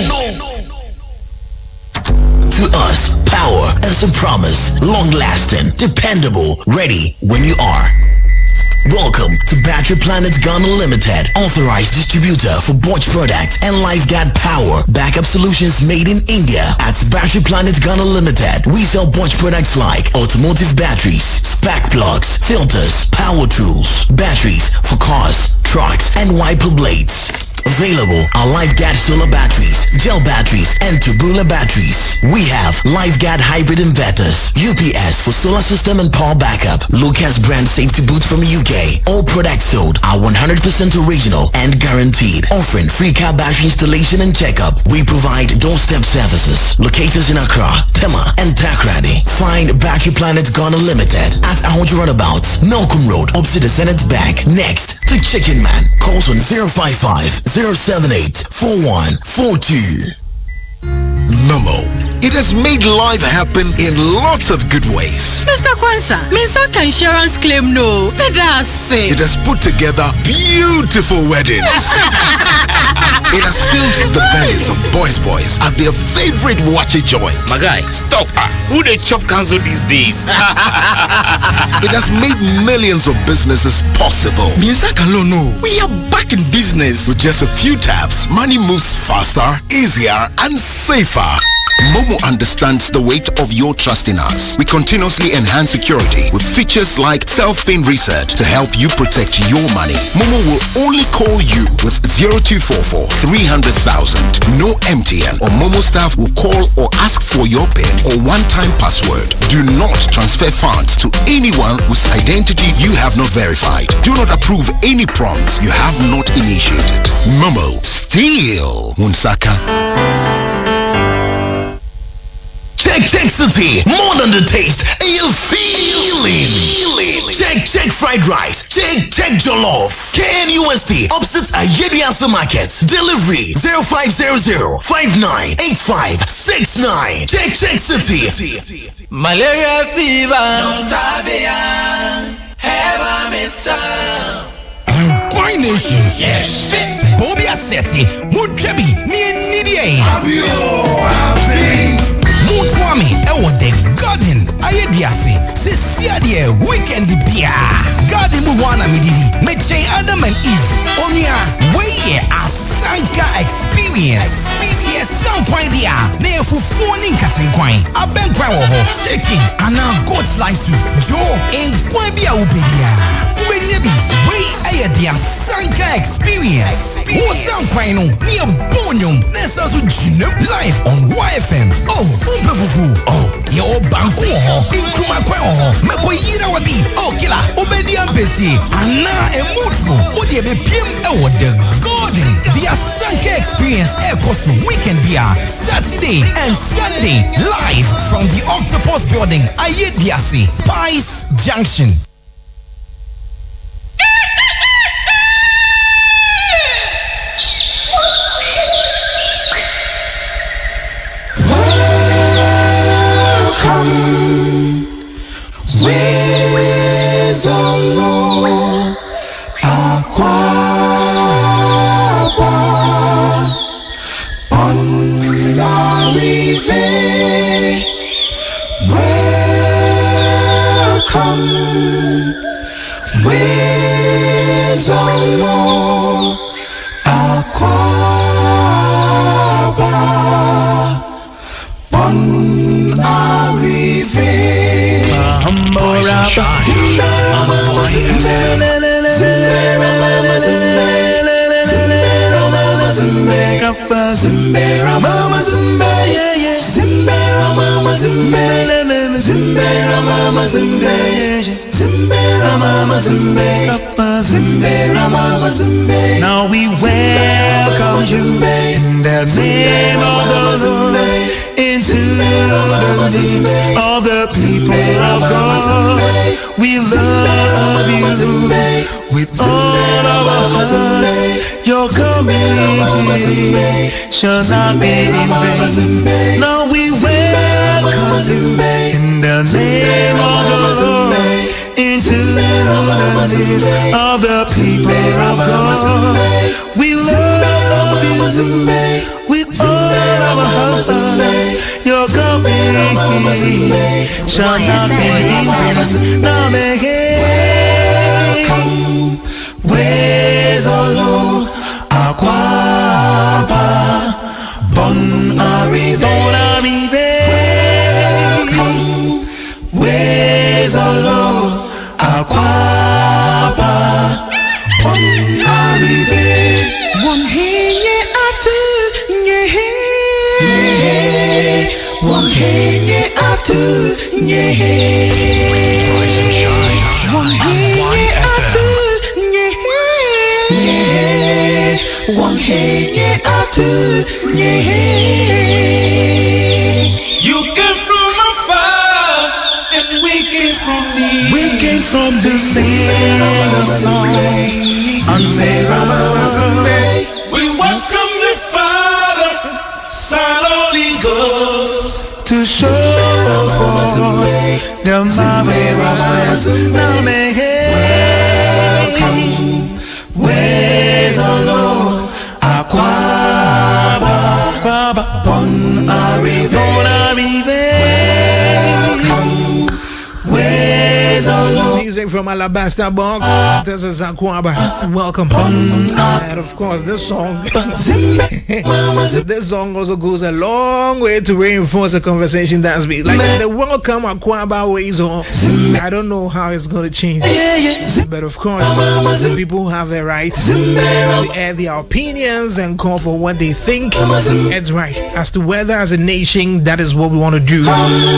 To us, power is a promise, long-lasting, dependable, ready when you are. Welcome to Battery Planet Ghana Limited, authorized distributor for Bosch products and LifeGuard Power backup solutions made in India. At Battery Planet Ghana Limited, we sell Bosch products like automotive batteries, spark plugs, filters, power tools, batteries for cars, trucks, and wiper blades. Available are LifeGuard solar batteries, gel batteries, and tubular batteries. We have LifeGuard hybrid inverters, UPS for solar system and power backup, Lucas brand safety boots from UK. All products sold are 100% original and guaranteed, offering free car battery installation and checkup. We provide doorstep services. Locators in Accra, Tema, and Takrady. Find Battery Planet Ghana Limited at Ahojo Runabout, Malcolm Road, opposite the Senate Bank, next to Chicken Man. Calls on 055-078-4142. Momo. It has made life happen in lots of good ways. Mr. Kwanzaa, Minnesota insurance claim no. It has put together beautiful weddings. It has filled the bellies of boys at their favorite watchy joint. My guy, stop. Who they chop cancel these days? It has made millions of businesses possible. We are back in business. With just a few taps, money moves faster, easier, and safer. Momo understands the weight of your trust in us. We continuously enhance security with features like self-paying reset to help you protect your money. Momo will only call you with 0244 300,000. No MTN or Momo staff will call or ask for your PIN or one-time password. Do not transfer funds to anyone whose identity you have not verified. Do not approve any prompts you have not initiated. Momo, still Munsaka. Check city, more than the taste, and you feeling. Check fried rice. Check jollof. KNUST opposite Yedias Market. Delivery 0500-598569. Check city. Malaria fever, no Tabian, have a mister. Nations, yes. Bobia Seti, Muntrebi, Nidia. Mutwami, the garden, Ayediasi, Sisia, weekend beer. Garden Buwana Mididi, Meche Adam and Eve, Onia, way a Sanka experience. Yes, some point there, near for phoning cutting coin, a bank shaking, and now goat slice to Joe in Quabia Ubedia. Ubenebi, way a dear Sanka experience. Who's some coin near Bonium, Nessa live on YFM. Oh, your banku in Kumakwa, Mako Yira Wabi, oh, Killer, Obedian Bessie, and now a Mutu, Odia Pim, the Garden, the Sanka experience, Echoes Weekend Beer, Saturday and Sunday, live from the Octopus Building, Ayediasi, Pies Junction. Zimbera mama zimbe, yeah yeah. Zimbera mama zimbe, zimbera mama zimbe, zimbera mama zimbe, zimbera mama zimbe. Now we welcome you in the name of the Lord into the of the people of God. We love you with all of our hearts. Your coming shall not be in vain. Now we welcome in the name of the Lord into the midst of the people of God. We love you with all of our hearts. Your coming shall not be in vain. Now where's our Lord? Aquaba Bon arrive. Where's our Lord? Aquaba Bon arrive. One henye atu nyehe. One henye atu nyehe. One henye atu nyehe. One henye atu nyehe. You came from afar and we came from near. We came from to sing a song. We welcome the Father, Son, Holy Ghost, to show forth the marvelous ways. Where's our Lord? Aquaba Bon arrive. Where's our Lord? Music from Alabaster Box. This is Aquaba. Welcome. And of course, this song this song also goes a long way to reinforce the conversation that's been like the welcome Aquaba ways on. I don't know how it's going to change, but of course, people have the right to air their opinions and call for what they think it's right. As to whether as a nation that is what we want to do,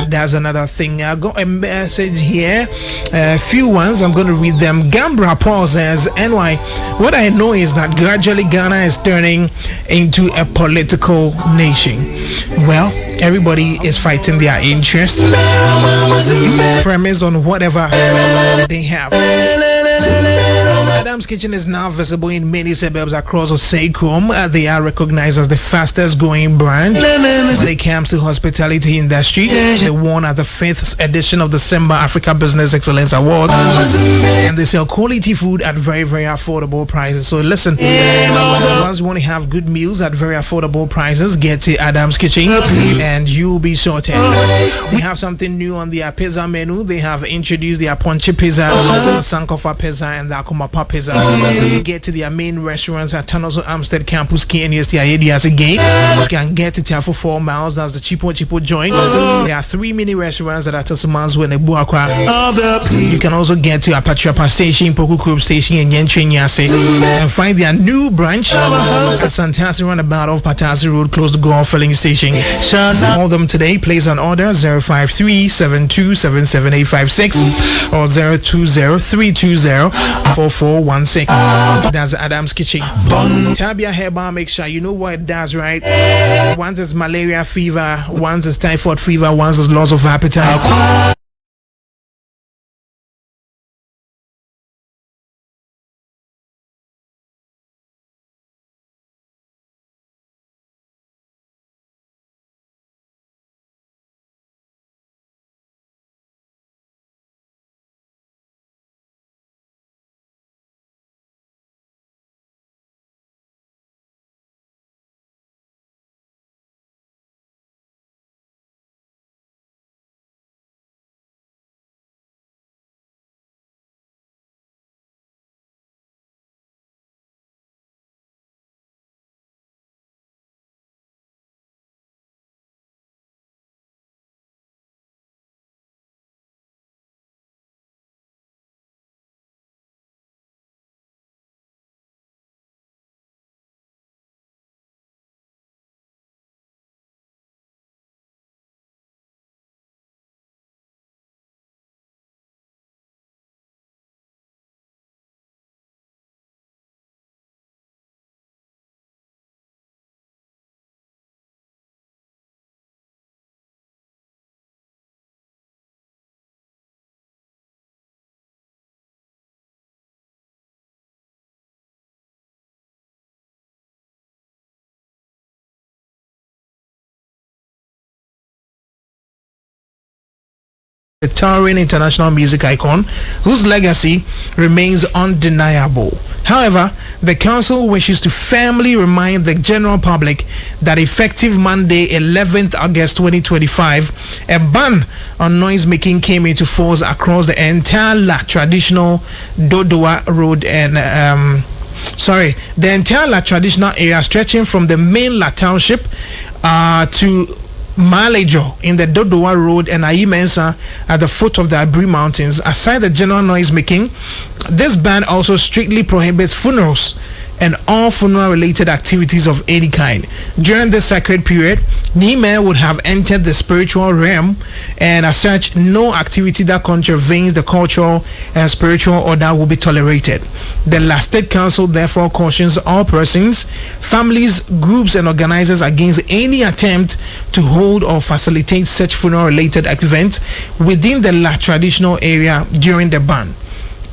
that's another thing. I got a message here, a few ones. I'm going to read them. Gambra Paul says, NY, what I know is that gradually Ghana is turning into a political nation. Well, everybody is fighting their interests premised on whatever they have. Adam's Kitchen is now visible in many suburbs across Osei-Krom. They are recognized as the fastest growing brand when it comes to hospitality industry. They won at the 5th edition of the Simba Africa Business Excellence Award, and they sell quality food at very, very affordable prices. So listen, once you want to have good meals at very affordable prices, get to Adam's Kitchen and you'll be sorted. They have something new on their pizza menu. They have introduced their Ponche Pizza, Sankofa Pizza, and the Akumapa Pizza. Get to their main restaurants at Tanozo Amstead Campus, KNUST areas again. You can get to Tiafo 4 miles. That's the Chipo joint. There are 3 mini restaurants that are Tosumanzu and Ebuakwa. You can also get to Apatriapa Station, Poku Group Station, and Yentre Nyase, and find their new branch at Santasi Roundabout of Patasi Road, close to Golf Filling Station. Call them today. Place an order 053-7277856 or 020-320-4416. That's Adam's Kitchen. Tabia Hair Bar, make sure you know what it does, right? Once it's malaria fever, once it's typhoid fever, once it's loss of appetite. a towering international music icon whose legacy remains undeniable. However, the council wishes to firmly remind the general public that effective Monday, 11th August 2025, a ban on noise making came into force across the entire traditional Dodowa Road and the entire traditional area stretching from the main township to Malejo in the Dodowa Road and Ayimensa at the foot of the Abri Mountains. Aside the general noise making, this ban also strictly prohibits funerals and all funeral related activities of any kind. During this sacred period, Nime would have entered the spiritual realm, and as such, no activity that contravenes the cultural and spiritual order will be tolerated. The Last State Council therefore cautions all persons, families, groups, and organizers against any attempt to hold or facilitate such funeral related events within the traditional area during the ban.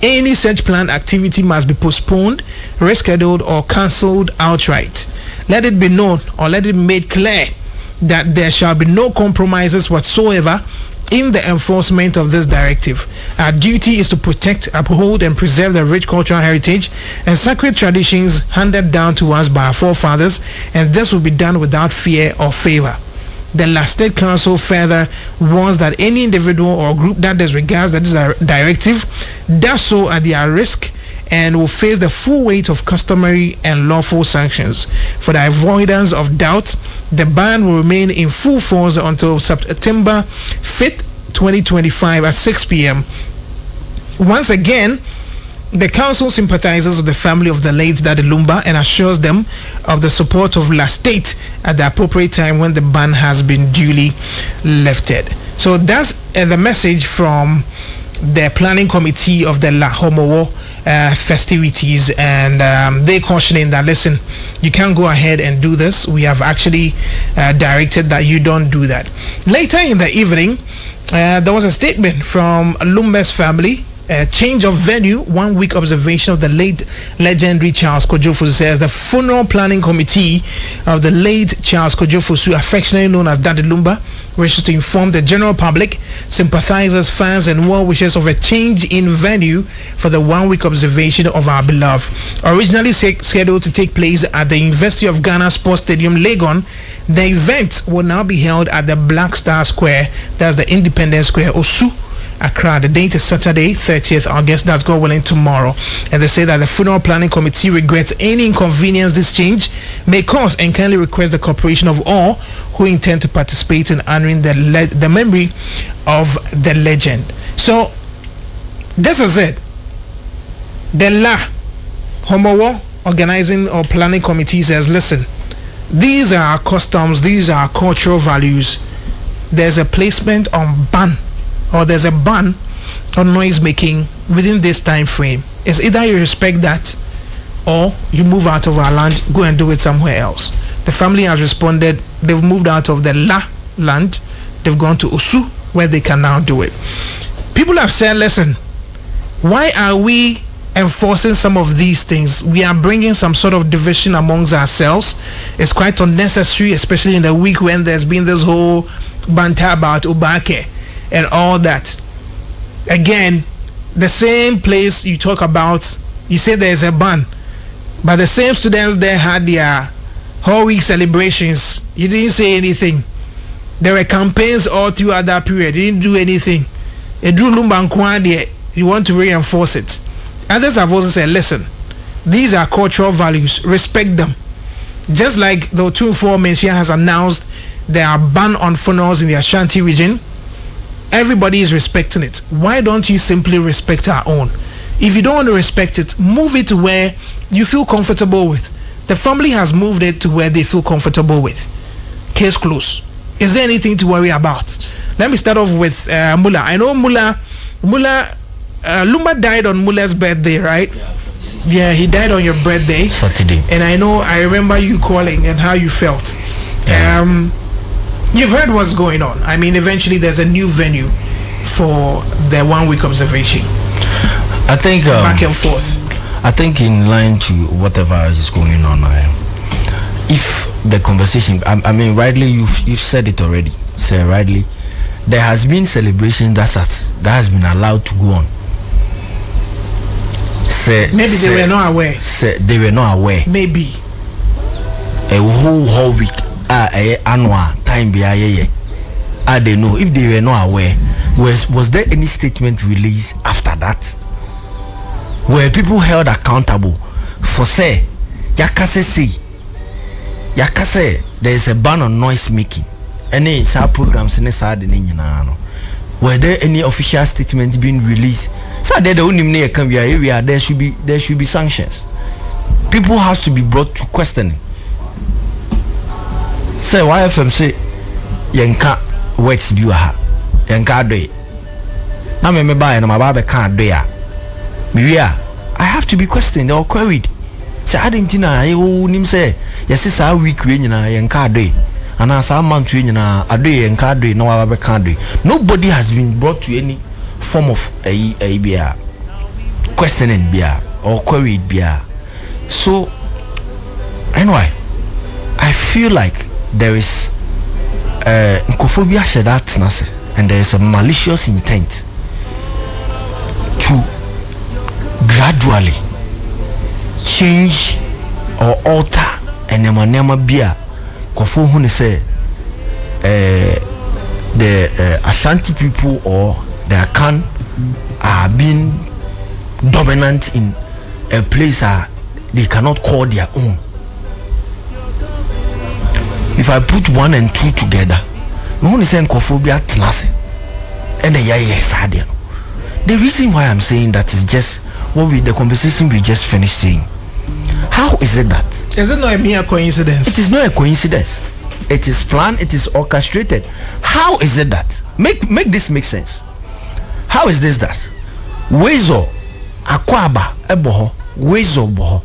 Any such planned activity must be postponed, rescheduled, or cancelled outright. Let it be known, or let it be made clear, that there shall be no compromises whatsoever in the enforcement of this directive. Our duty is to protect, uphold, and preserve the rich cultural heritage and sacred traditions handed down to us by our forefathers, and this will be done without fear or favor. The Last State Council further warns that any individual or group that disregards this directive does so at their risk and will face the full weight of customary and lawful sanctions. For the avoidance of doubt, the ban will remain in full force until September 5th, 2025 at 6 p.m. Once again, the council sympathizes with the family of the late Daddy Lumba and assures them of the support of Last State at the appropriate time when the ban has been duly lifted. So that's the message from the planning committee of the La Homowo festivities, and they cautioning that, listen, you can't go ahead and do this. We have actually directed that you don't do that. Later in the evening, there was a statement from Lumba's family. Change of venue, 1 week observation of the late legendary Charles Kojofu, says the funeral planning committee of the late Charles Kojofu, affectionately known as Daddy Lumba, wishes to inform the general public, sympathizers, fans, and well wishers of a change in venue for the 1 week observation of our beloved. Originally scheduled to take place at the University of Ghana Sports Stadium, Legon, the event will now be held at the Black Star Square, that's the Independence Square, Osu, Accra. The date is Saturday, 30th August. That's God willing tomorrow. And they say that the funeral planning committee regrets any inconvenience this change may cause and kindly request the cooperation of all who intend to participate in honoring the memory of the legend. So this is it. The La Homowo organizing or planning committee says, listen, these are our customs, these are our cultural values. There's a placement on ban, or there's a ban on noise making within this time frame. It's either you respect that or you move out of our land, go and do it somewhere else. The family has responded. They've moved out of the La land. They've gone to Osu, where they can now do it. People have said, listen, why are we enforcing some of these things? We are bringing some sort of division amongst ourselves. It's quite unnecessary, especially in the week when there's been this whole banter about Obake and all that. Again, the same place you talk about, you say there's a ban, but the same students there had their whole week celebrations. You didn't say anything. There were campaigns all throughout that period. You didn't do anything. Edru Lumba Nkwade, you want to reinforce it. Others have also said, listen, these are cultural values, respect them. Just like the Otunfo Menchia has announced there are ban on funerals in the Ashanti region, everybody is respecting it. Why don't you simply respect our own? If you don't want to respect it, move it to where you feel comfortable with. The family has moved it to where they feel comfortable with. Case closed. Is there anything to worry about? Let me start off with Mula. I know Lumba died on Mula's birthday, right? Yeah, he died on your birthday, Saturday. And I remember you calling and how you felt. You've heard what's going on. I mean, eventually there's a new venue for the 1 week observation. I think back and forth. I think in line to whatever is going on, if the conversation, I mean, rightly you've said it already. Say rightly, there has been celebration that has been allowed to go on. Maybe they were not aware. They were not aware. Maybe a whole week annual time be I don't know if they were not aware. Was there any statement released after that? Were people held accountable for say yakase there is a ban on noise making? Any programs in the were there any official statements being released? So there should be sanctions. People have to be brought to questioning. Say YFM say yenka works bi wa ha yenka do it. Na me buy na my baba can't do ya. I have to be questioned or queried. Say I didn't know nim say yes say week we nyina yenka do it. And as a month we nyina ado yenka do no baba can't do it. Nobody has been brought to any form of a questioning bia or queried bia. So anyway, I feel like there is nkophobia shedatnase and there is a malicious intent to gradually change or alter enema bia kofo hu ne say the Ashanti people or the Akan are being dominant in a place they cannot call their own. If I put 1 and 2 together, no one is saying cophobia tenase and the reason why I'm saying that is just the conversation we just finished saying. How is it that? Is it not a mere coincidence? It is not a coincidence. It is planned, it is orchestrated. How is it that? Make this make sense. How is this that? Wezo Akwaba Eboho Wezo Boho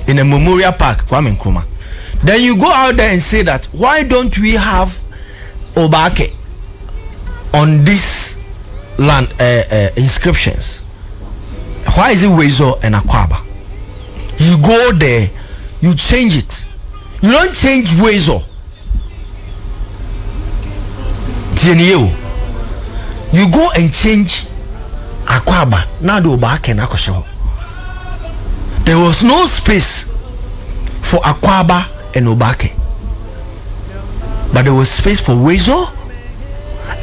in a memorial park, Kwame Nkrumah. Then you go out there and say that why don't we have Obake on this land inscriptions? Why is it Wezo and Akwaba? You go there, you change it. You don't change Wezo. You go and change Akwaba. Now the Obake and Akosho. There was no space for Akwaba and Obake, but there was space for Wezo.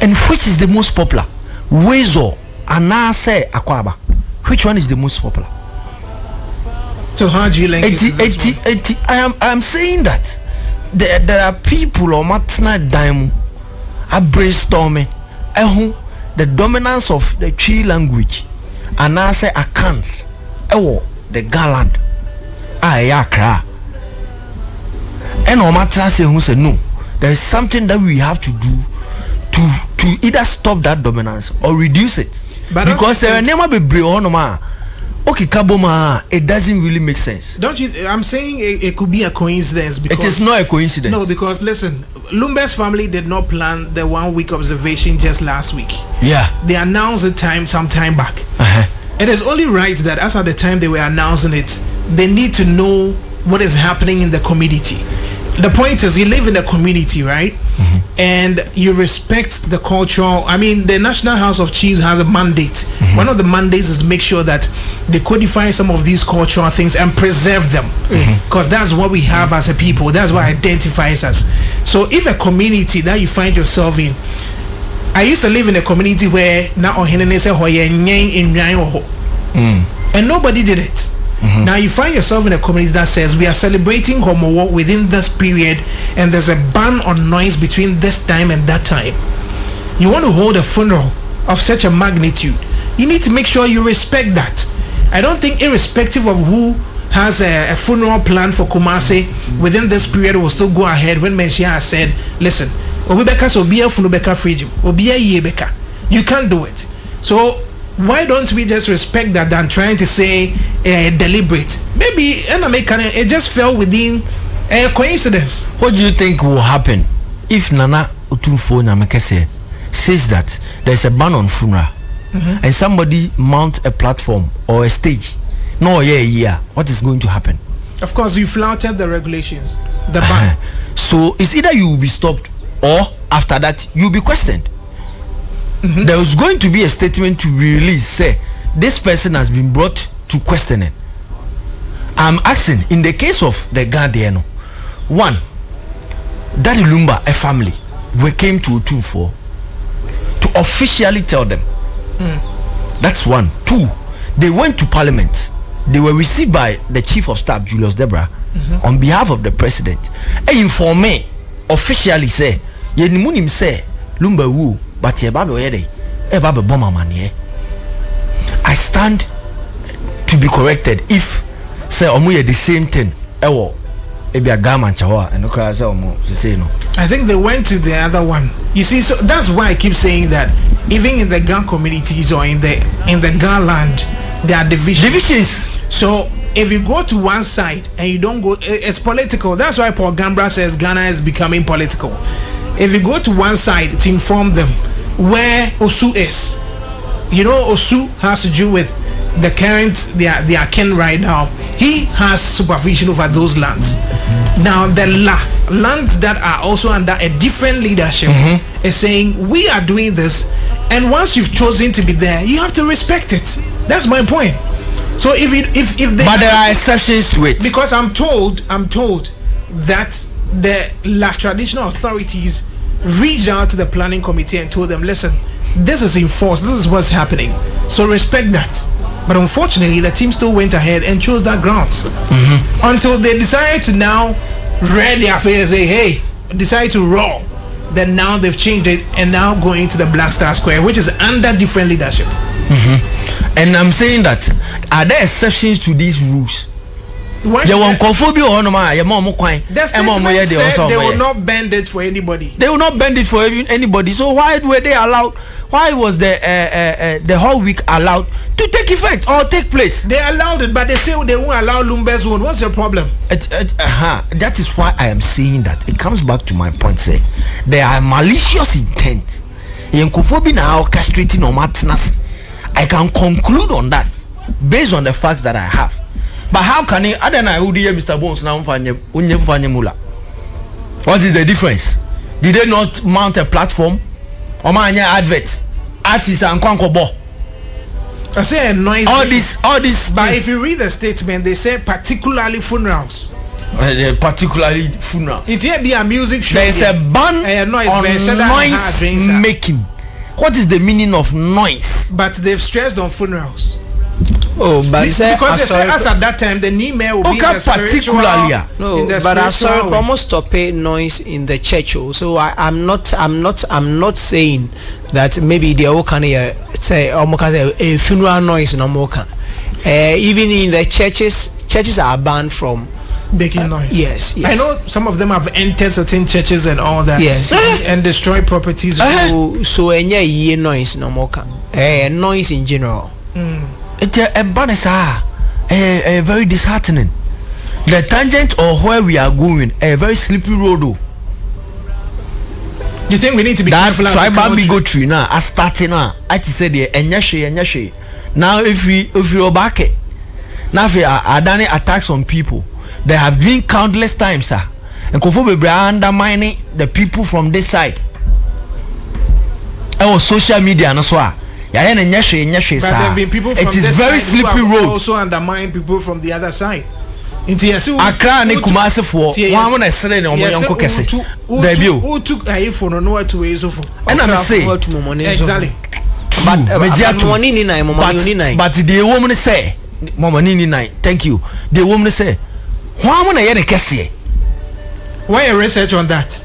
And which is the most popular? Wezo and now say Akwaba. Which one is the most popular? So how do you link it? I am saying that there are people or matna daimu are brainstorming the dominance of the Twi language and now say Akans the Garland Ayakra. And no matter say who say no, there is something that we have to do to either stop that dominance or reduce it. But because there never be breonoma. Okay, Kaboma, it doesn't really make sense. Don't you? I'm saying it could be a coincidence. Because it is not a coincidence. No, because listen, Lumba's family did not plan the 1 week observation just last week. Yeah, they announced the time some time back. It is only right that as at the time they were announcing it, they need to know what is happening in the community. The point is, you live in a community, right? And you respect the cultural. I mean, the National House of Chiefs has a mandate. One of the mandates is to make sure that they codify some of these cultural things and preserve them, because that's what we have as a people. That's what identifies us. So if a community that you find yourself in, I used to live in a community where now and nobody did it. Now you find yourself in a community that says we are celebrating homo within this period and there's a ban on noise between this time and that time. You want to hold a funeral of such a magnitude, you need to make sure you respect that. I don't think irrespective of who has a funeral plan for Kumasi within this period will still go ahead when Menshia has said, listen, Obibeka so be a funubeka fridge, Obia yebeka. You can't do it. So why don't we just respect that than trying to say deliberate? Maybe it just fell within a coincidence. What do you think will happen if Nana Utunfo Namekese says that there's a ban on funeral and somebody mount a platform or a stage? No, what is going to happen? Of course, you flouted the regulations, the ban. So it's either you will be stopped or after that you'll be questioned. There was going to be a statement to be released, say this person has been brought to questioning. I'm asking, in the case of the Guardian, one, Daddy Lumba, a family, we came to Otunfo to officially tell them. That's one. Two, they went to Parliament. They were received by the Chief of Staff, Julius Debra, on behalf of the President. And inform me, officially say, Yenimunim say, Lumba woo, but ye babe oyede, e babe bomber man ye. I stand to be corrected if say omuye the same thing. Ewo, ebi a garment chawa, and no cry say omu say no. I think they went to the other one. You see, so that's why I keep saying that even in the Gan communities or in the Gan land, there are divisions. So if you go to one side and you don't go, it's political. That's why Paul Gambra says Ghana is becoming political. If you go to one side to inform them where Osu is, you know, Osu has to do with the current their kin right now. He has supervision over those lands. Now the lands that are also under a different leadership is saying we are doing this, and once you've chosen to be there, you have to respect it. That's my point. So if they, but there are exceptions to it, because I'm told that the traditional authorities reached out to the planning committee and told them, listen, this is enforced, this is what's happening, so respect that. But unfortunately, the team still went ahead and chose that grounds until they decided to now read their affairs, say, hey, decide to roll. Then now they've changed it and now going to the Black Star Square, which is under different leadership. And I'm saying that, are there exceptions to these rules? The statement said they will not bend it for anybody. They will not bend it for anybody. So why were they allowed? Why was the whole week allowed to take effect or take place? They allowed it, but they say they won't allow Lumba's one. What's your problem? That is why I am saying that. It comes back to my point, say there are malicious intent. Orchestrating or madness. I can conclude on that based on the facts that I have. But how can he? I don't know who Mr. Bones now. What is the difference? Did they not mount a platform? Or my advert, artists and kwankobo. I say a noise. All this. But if you read the statement, they say particularly funerals. Particularly funerals. It here be a music show. There is a ban on noise making. What is the meaning of noise? But they've stressed on funerals. Oh, but because they say as at that time the Nime will be in the spiritual. No, but I saw almost stop noise in the church. So I'm not saying that maybe they all can say a funeral noise in Omoka. Even in the churches are banned from making noise. Yes. I know some of them have entered certain churches and all that. Yes. And destroy properties. So any noise in Omoka. Noise in general. It's a bonus, very disheartening. The tangent or where we are going, a very slippery road. Do you think we need to be careful? So I go through now. I starting now. I say the enyashe. Now if we back it, now if I done attacks on people, there have been countless times, sir. And Kofu be undermining the people from this side. Social media and so on. But there have been people from this very side slippery who have road. also undermine people from the other side. Accra and Kumasi for one yesterday no more young kese. Debut. Who took a phone on what to is of. And I'm saying exactly. But the woman say, Mama Nini nine. Thank you. The woman say, why am I kese? Why a research on that?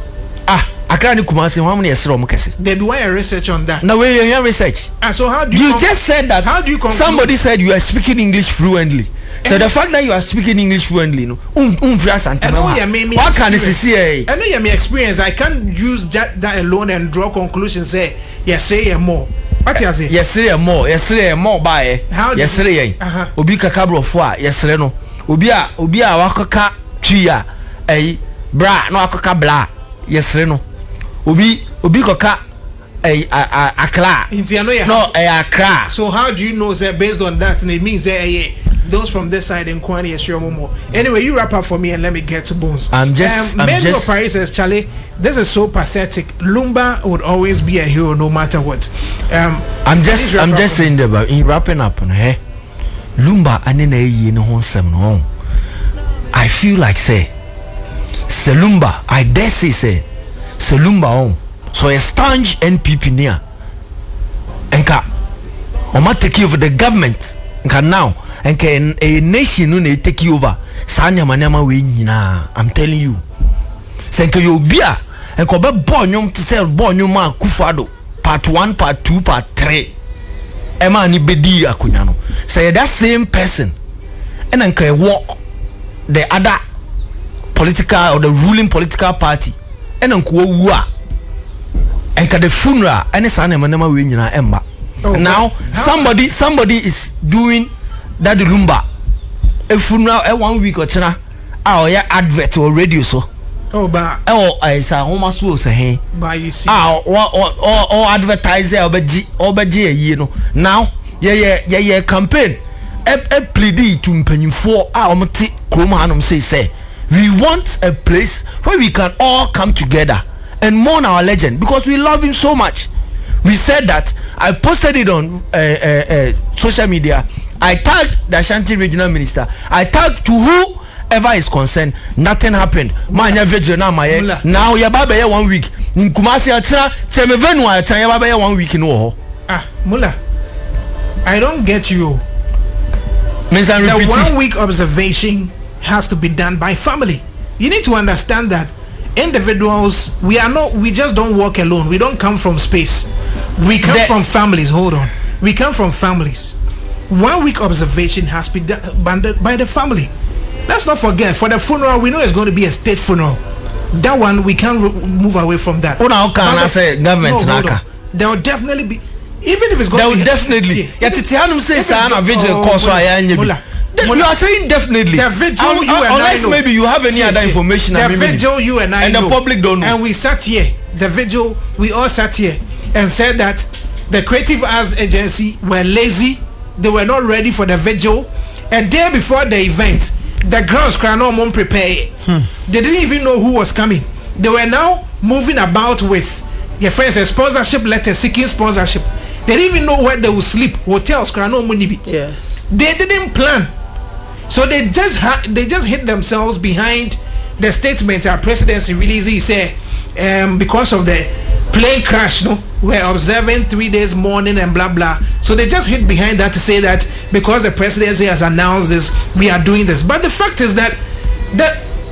Accra and Kumasi, how many years from kese? There be why a research on that. Now where you research? So how do you just said that? How do you conclude? Somebody said you are speaking English fluently. So the fact that you are speaking English fluently, no, what can this say? I know you have experience. I can't use that alone and draw conclusions. Say yes, say more. What you say? Yes, say more. By how? Yes, say. Obi kakabro fwa. Yes, say no. Obi a wakaka tuya. Bra no wakaka bla. Yes, say no. Obi koka. Accra. No, Accra. So how do you know? Say based on that, and it means those from this side in Kwani more. Anyway, you wrap up for me and let me get to Bones. I'm just Paris says, Charlie, this is so pathetic. Lumba would always be a hero no matter what. I'm just saying that about in wrapping up on her. Lumba anene ye no honsem no. I feel like say Lumba, I dare say Lumba on. So a staunch NPP near. Enka Oma take over the government. Enka now. Enka a nation no take over. Sanya manama we nyina. I'm telling you. Senka yo bia. Enka be born to say born ma Kufado. Part 1, part 2, part 3. Ema ni bedi akunya no. Say that same person. And enka walk the other political or the ruling political party. And enka wa. Enka the funeral. Any sanya manama we nyina emba. Now somebody is doing Daddy Lumba a funeral 1 week or china yeah advert or radio so I say home so say but you see or advertiser obeji you know now yeah campaign a plead to mpanyimfo omti krom hanom say we want a place where we can all come together and mourn our legend because we love him so much. We said that. I posted it on social media. I tagged the Ashanti regional minister. I tagged to whoever is concerned. Nothing happened. Manya vigil now my now ya baba 1 week. In Kumasi atra chemevenu atra ya baba 1 week in wo. Mula. I don't get you. The 1 week observation has to be done by family. You need to understand that individuals, we just don't walk alone. We don't come from space. We come from families. Hold on. We come from families. 1 week observation has been done by the family. Let's not forget, for the funeral, we know it's going to be a state funeral. That one, we can't move away from that. There will definitely be, even if it's going to be... There will definitely. You are saying definitely. The vigil you and unless I know. Maybe you have any other information. The vigil you and I know. And the public don't know. And we sat here. The vigil, we all sat here and said that the Creative Arts Agency were lazy. They were not ready for the vigil. A day before the event, the grounds were not prepared. They didn't even know who was coming. They were now moving about with your friends a sponsorship letter seeking sponsorship. They didn't even know where they would sleep. Hotels, yeah. They didn't plan. So they just hit themselves behind the statement our presidency released. He said because of the plane crash, we're observing 3 days mourning and blah blah. So they just hit behind that to say that because the presidency has announced this, we are doing this. But the fact is that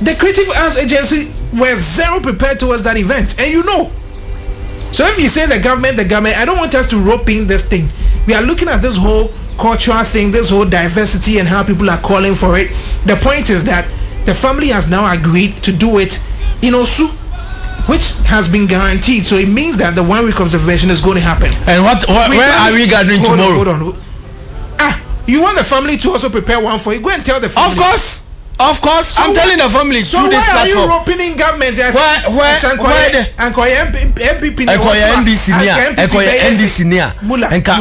the Creative Arts Agency were zero prepared towards that event, and you know. So if you say the government, I don't want us to rope in this thing. We are looking at this whole cultural thing, this whole diversity and how people are calling for it. The point is that the family has now agreed to do it in Osu, which has been guaranteed. So it means that the 1 week observation is going to happen. And where are we gathering tomorrow? Hold on. You want the family to also prepare one for you? Go and tell the family. Of course, so I'm telling the family so through this platform. So why are you opening government? Where NPP and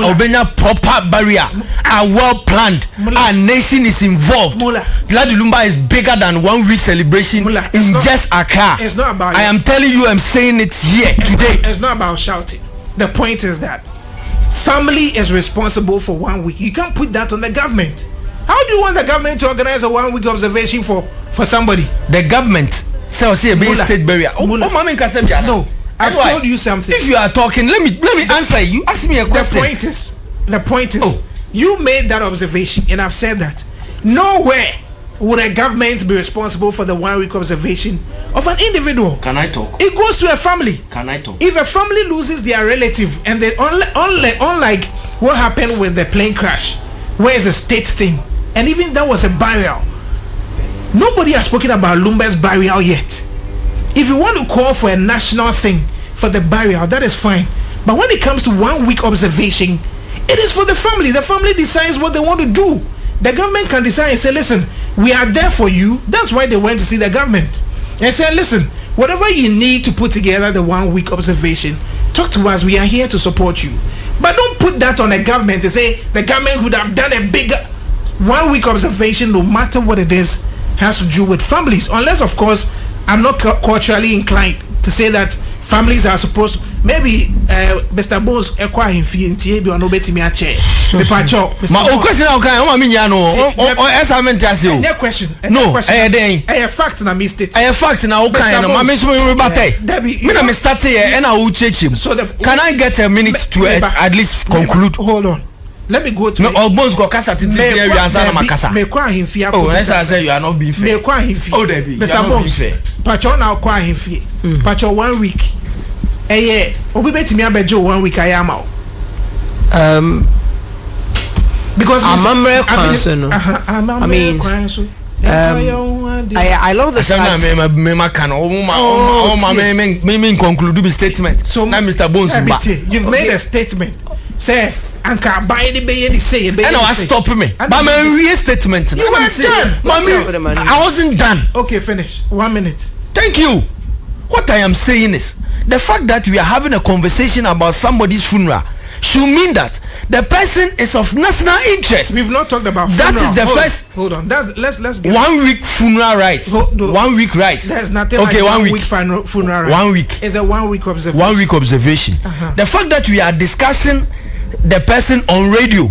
Obenya proper barrier are well planned. Our nation is involved. Daddy Lumba is bigger than 1 week celebration in just Accra. It's not about. I am telling you, I'm saying it here today. It's not about shouting. The point is that family is responsible for 1 week. You can't put that on the government. How do you want the government to organize a 1 week observation for somebody? The government say a state barrier. No, I've told you something. If you are talking, let me answer you. Ask me a question. The point is, you made that observation, and I've said that nowhere would a government be responsible for the 1 week observation of an individual. Can I talk? It goes to a family. Can I talk? If a family loses their relative, and they unlike what happened with the plane crash, where is a state thing? And even that was a burial. Nobody has spoken about Lumba's burial yet. If you want to call for a national thing for the burial, that is fine. But when it comes to 1 week observation, it is for the family. The family decides what they want to do. The government can decide and say, listen, we are there for you. That's why they went to see the government. And say, listen, whatever you need to put together the 1 week observation, talk to us. We are here to support you. But don't put that on the government to say the government would have done a bigger. 1 week observation, no matter what it is, has to do with families. Unless, of course, I'm not culturally inclined to say that families are supposed to. Maybe Mr. Bones acquire him fee and be on obeti me a chair. Me pacho. Ma o question na kan o ma me nya no. O assignment as you. No question. No, den. Fact na mistake. Fact na o kan na ma me so me batay. Me na me start here and I will check him. So can I get a minute to at least conclude? Hold on. Let me go to me Bones go kasa titi here we answer na makasa. Me kwa him fee. Oh, let's say you are not being fair. Me kwa him fee. Oh, there be. Mr. Bones. Pacho na kwa him fee. Pacho 1 week. Obi bet me abejo 1 week I am out. Because I love the fact. Me conclude the statement. So now Mr. Bones, you've made a statement. Say Anka buy the bay and say and I stop me. But my real statement. You weren't done. I wasn't done. Okay, finish. 1 minute. Thank you. What I am saying is the fact that we are having a conversation about somebody's funeral should mean that the person is of national interest. We've not talked about that funeral. Is the first. Hold on. Let's get 1 week funeral rights. 1 week rights. There's nothing okay, like 1 week funeral rights. 1 week. It's a 1 week observation. 1 week observation. The fact that we are discussing the person on radio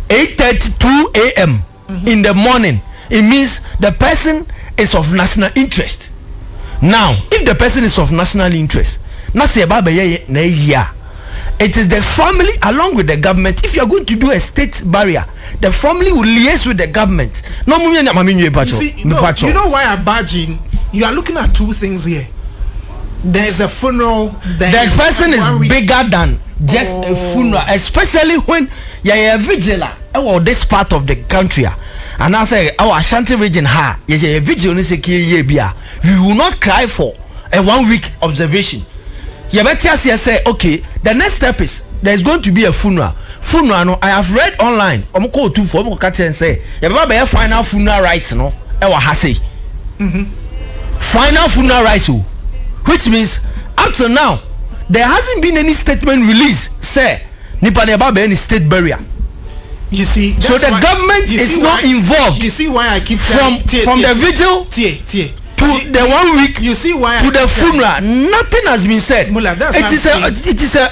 8:32 a.m. in the morning, it means the person is of national interest. Now, if the person is of national interest, it is the family along with the government. If you are going to do a state barrier, the family will liaise with the government. No, you know why I'm badging? You are looking at two things here. There is a funeral. The person is bigger than just a funeral, especially when you are a vigilant or this part of the country. And I say our Ashanti region we will not cry for a 1 week observation. You better say okay, the next step is there's going to be a funeral. No, I have read online. Call 24 and say you final funeral rights no. Final funeral rights, which means up to now there hasn't been any statement released say nipa any state barrier. You see, so the government is not involved. You see why I keep from the vigil to the 1 week. You see why to the funeral. Nothing has been said. It is a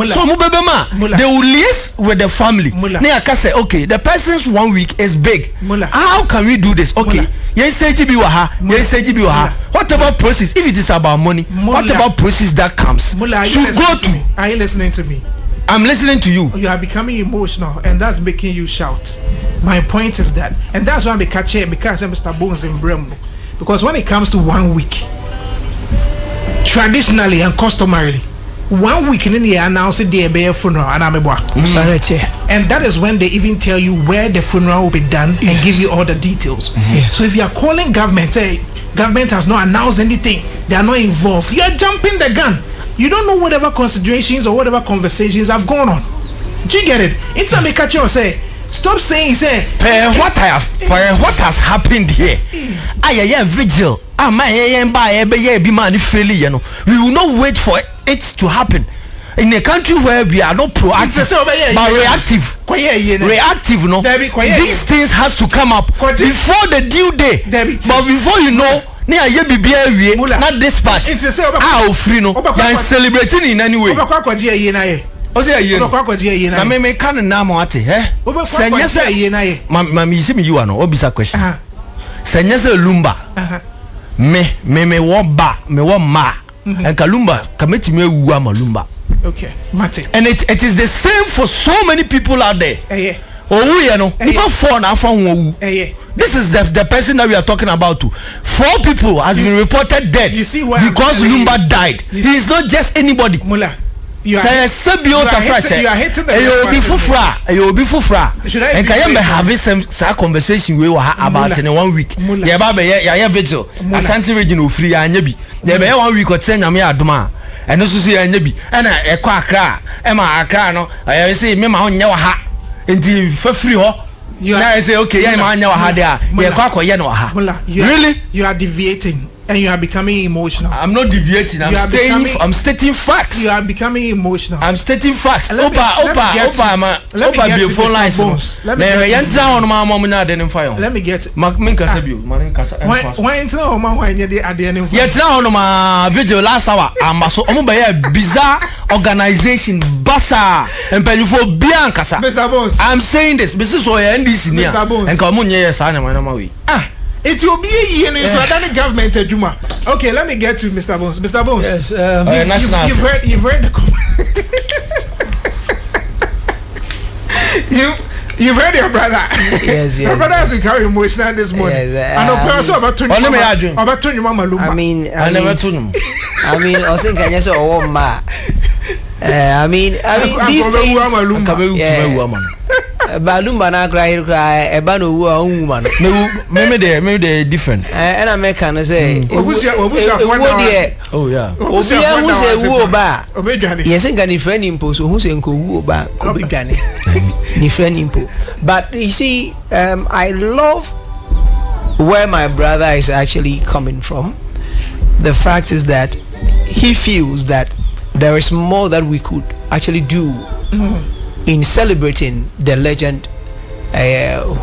so they will liaise with the family. Say okay, the person's 1 week is big. How can we do this? Okay, whatever process, if it is about money, whatever process that comes should go to. Are you listening to me? I'm listening to you. You are becoming emotional, and that's making you shout. My point is that, and that's why I'm catching because Mr. Bones in Brembo. Because when it comes to 1 week, traditionally and customarily, 1 week in the year announce the bear funeral and and that is when they even tell you where the funeral will be done and give you all the details. So if you are calling government, say government has not announced anything, they are not involved, you are jumping the gun. You don't know whatever considerations or whatever conversations have gone on. Do you get it? It's not me catch you say. Stop saying say. What has happened here? I vigil. We will not wait for it to happen. In a country where we are not proactive but reactive. Reactive, no. These things has to come up before the due day. But before you know. Not this part. Free no. They are celebrating in any way. You are no. Obisa question. Senyese Lumba. Me woba me woma. And Kalumba kameti me uwa Lumba. Okay, Mate. And it is the same for so many people out there. This is the person that we are talking about too. 4 people has been reported dead. You see why because Lumba died. He is not just anybody. Mula, you are hitting the and can you have some conversation we will have about in 1 week? Vigil. Ashanti region will free and yebi. There be 1 week or 10 aduma. And also see and yebi. And a crack. Emma no. I say me ma onye wa ha. Enti for free ho. Now I say okay, yeah, man, really? You are deviating. And you are becoming emotional. I'm not deviating. I'm stating facts. You are becoming emotional. I'm stating facts. Let me get to phone lines. Let me get video last hour. Bizarre organization basa and for Biancasa. Mr. Bones. I'm saying this. Mrs. NDC Mr. Bones. And Kamunya Sana Manamawi. It will be a year in the government Juma. Okay, let me get to Mr. Bones. Mr. Bones. Yes, you've read the You've heard your brother. Yes. Your brother has to carry emotional this morning. Yes, I know person about 20 Mama Lumba. I never told him. I think I just saw ma. These things. Balumba na cry ebano woman. Maybe they different. And American say oh yeah. Who's yes, can friend impose who's in ko ba ko be dwane. Ni friend impo. But you see, I love where my brother is actually coming from. The fact is that he feels that there is more that we could actually do in celebrating the legend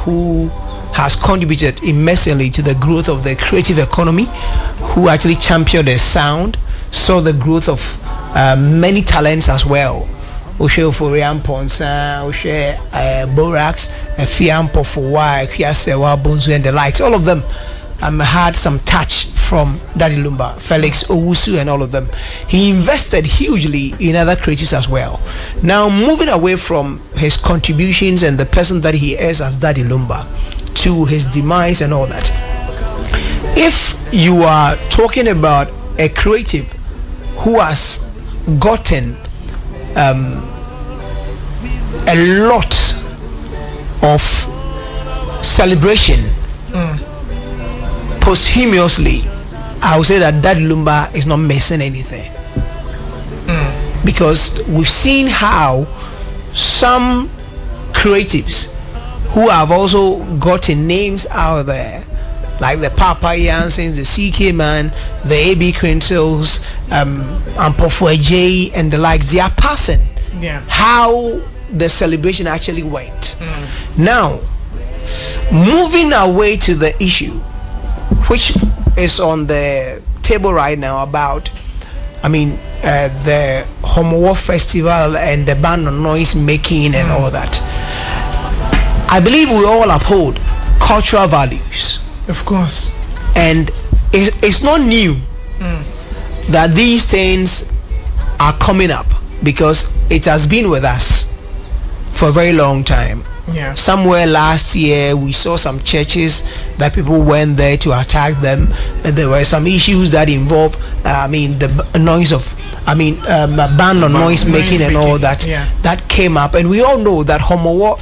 who has contributed immensely to the growth of the creative economy, who actually championed the sound, saw the growth of many talents as well. Oshe Forian Ponsa, Oshe Borax, Fiampo for why, Kiasewa, Bonzu, and the likes. All of them had some touch from Daddy Lumba, Felix Owusu, and all of them. He invested hugely in other creatives as well. Now, moving away from his contributions and the person that he is as Daddy Lumba to his demise and all that, if you are talking about a creative who has gotten a lot of celebration posthumously, I would say that Daddy Lumba is not missing anything. Because we've seen how some creatives who have also gotten names out there, like the Papa Yansens, the CK Man, the AB Quintils, Ampofo J, and the likes, they are passing. How the celebration actually went. Now, moving away to the issue, which is on the table right now about, the Homo War Festival and the ban on noise making and all that. I believe we all uphold cultural values. Of course. And it's not new that these things are coming up, because it has been with us for a very long time. Somewhere last year we saw some churches that people went there to attack them, and there were some issues that involved the noise of ban on noise making and all that that came up, and we all know that Homo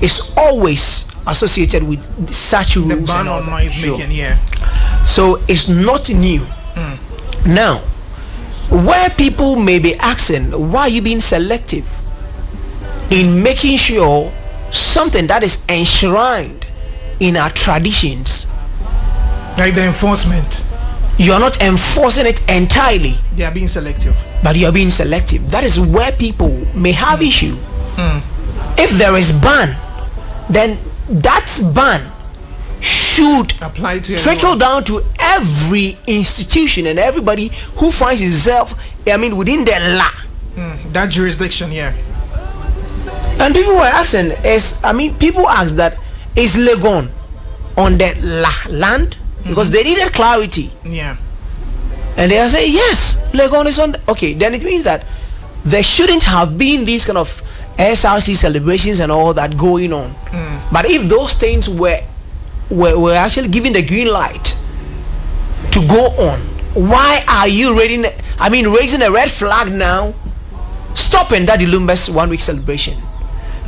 is always associated with such rules. The ban on noise making, so it's not new. Now, where people may be asking, why are you being selective in making sure something that is enshrined in our traditions, like the enforcement, you are not enforcing it entirely? They are being selective. But you are being selective. That is where people may have issue. If there is ban, then that ban should apply to trickle down to every institution and everybody who finds himself within the law, that jurisdiction. And people were asking, people asked that, is Legon on the land? Because they needed clarity. And they are saying, yes, Legon is on. Okay, then it means that there shouldn't have been these kind of SRC celebrations and all that going on. But if those things were actually given the green light to go on, why are you raising a red flag now, stopping Daddy Lumba's 1 week celebration?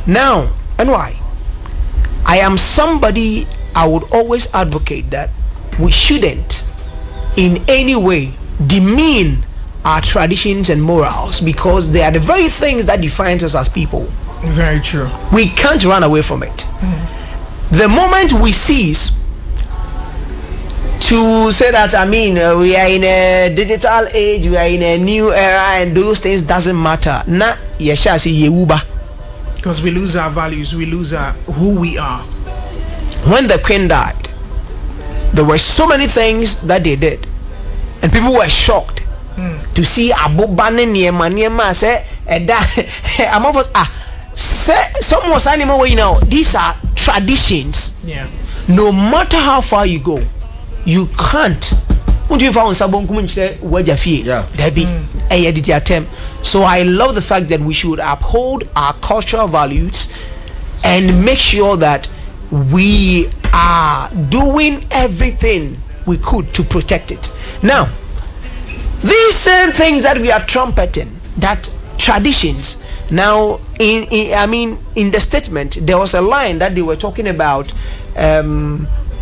Now, and why? I am somebody, I would always advocate that we shouldn't in any way demean our traditions and morals, because they are the very things that define us as people. Very true. We can't run away from it. The moment we cease to to say that, I mean, we are in a digital age, we are in a new era, and those things doesn't matter. Na yesha si yewuba. Because we lose our values, we lose our who we are. When the queen died, there were so many things that they did, and people were shocked to see abobane niema say eda among say some was animal way now. These are traditions. Yeah. No matter how far you go, you can't. So I love the fact that we should uphold our cultural values and make sure that we are doing everything we could to protect it. Now, these same things that we are trumpeting, that traditions. Now, in the statement, there was a line that they were talking about.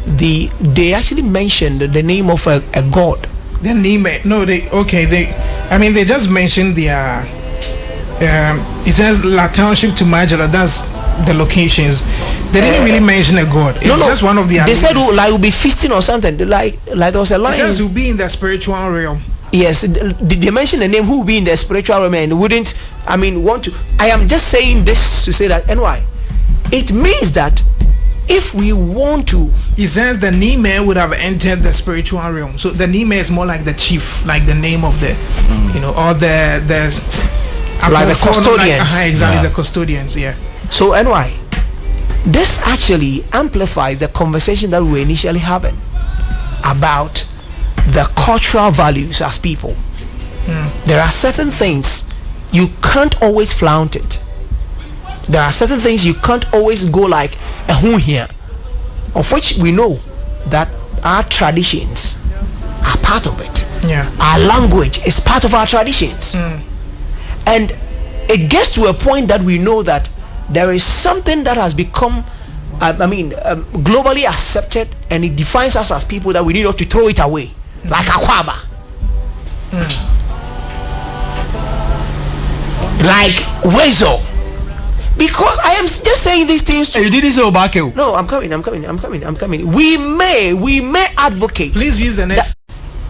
They actually mentioned the name of a god. The name? No, they just mentioned their. It says La Township to Majala. That's the locations. They didn't really mention a god. It's just one of the. They said we'll be feasting or something. Like there was a line. It says we'll be in the spiritual realm. Yes, they mentioned the name who will be in the spiritual realm and wouldn't. Want to. I am just saying this to say that. And why? It means that if we want to, he says the Nime would have entered the spiritual realm. So the Nime is more like the chief, like the name of the, or the like the custodians. Exactly, the custodians. Yeah. So NY, this actually amplifies the conversation that we were initially having about the cultural values as people. There are certain things you can't always flaunt it. There are certain things you can't always go like a who here, of which we know that our traditions are part of it. Yeah. Our language is part of our traditions. And it gets to a point that we know that there is something that has become globally accepted, and it defines us as people that we need not to throw it away. Like akwaba. Like wezo. Because I am just saying these things to you. Did this over back? No, I'm coming. We may advocate. Please use the next.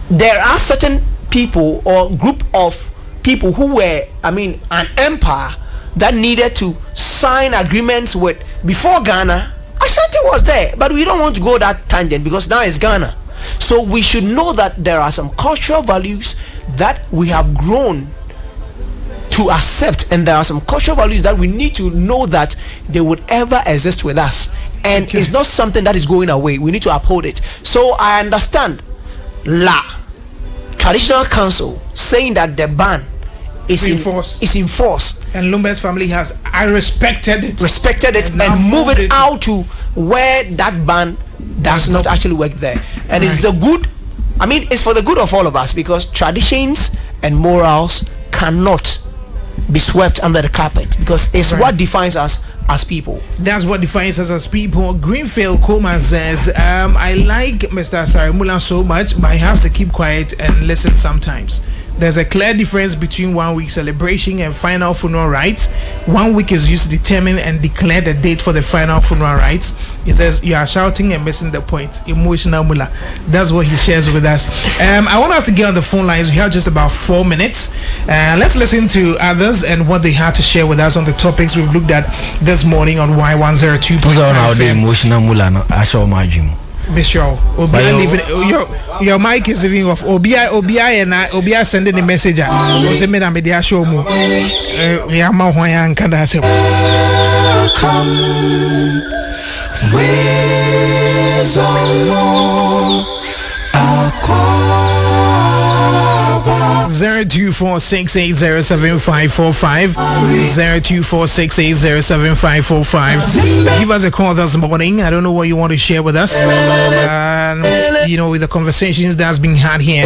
There are certain people or group of people who were, an empire that needed to sign agreements with before Ghana. Ashanti was there, but we don't want to go that tangent because now it's Ghana. So we should know that there are some cultural values that we have grown to accept, and there are some cultural values that we need to know that they would ever exist with us, and it's not something that is going away. We need to uphold it. So I understand traditional council saying that the ban is in force, and Lumba's family has respected it and move it out to where that ban does not actually work there. And it's the good, it's for the good of all of us, because traditions and morals cannot be swept under the carpet, because it's what defines us as people. That's what defines us as people. Greenfield Coleman says, I like Mr. Sarimula so much, but he has to keep quiet and listen sometimes. There's a clear difference between 1 week celebration and final funeral rites. 1 week is used to determine and declare the date for the final funeral rites. He says you are shouting and missing the point. Emotional mula. That's what he shares with us. I want us to get on the phone lines. We have just about 4 minutes. Let's listen to others and what they have to share with us on the topics we've looked at this morning on Y102. Emotional mula. I saw my dream. Bishop, your mic is leaving off. Obia sending the message. Media show mo. Zero 0246807545 0246807545. Give us a call this morning. I don't know what you want to share with us. With the conversations that's being had here,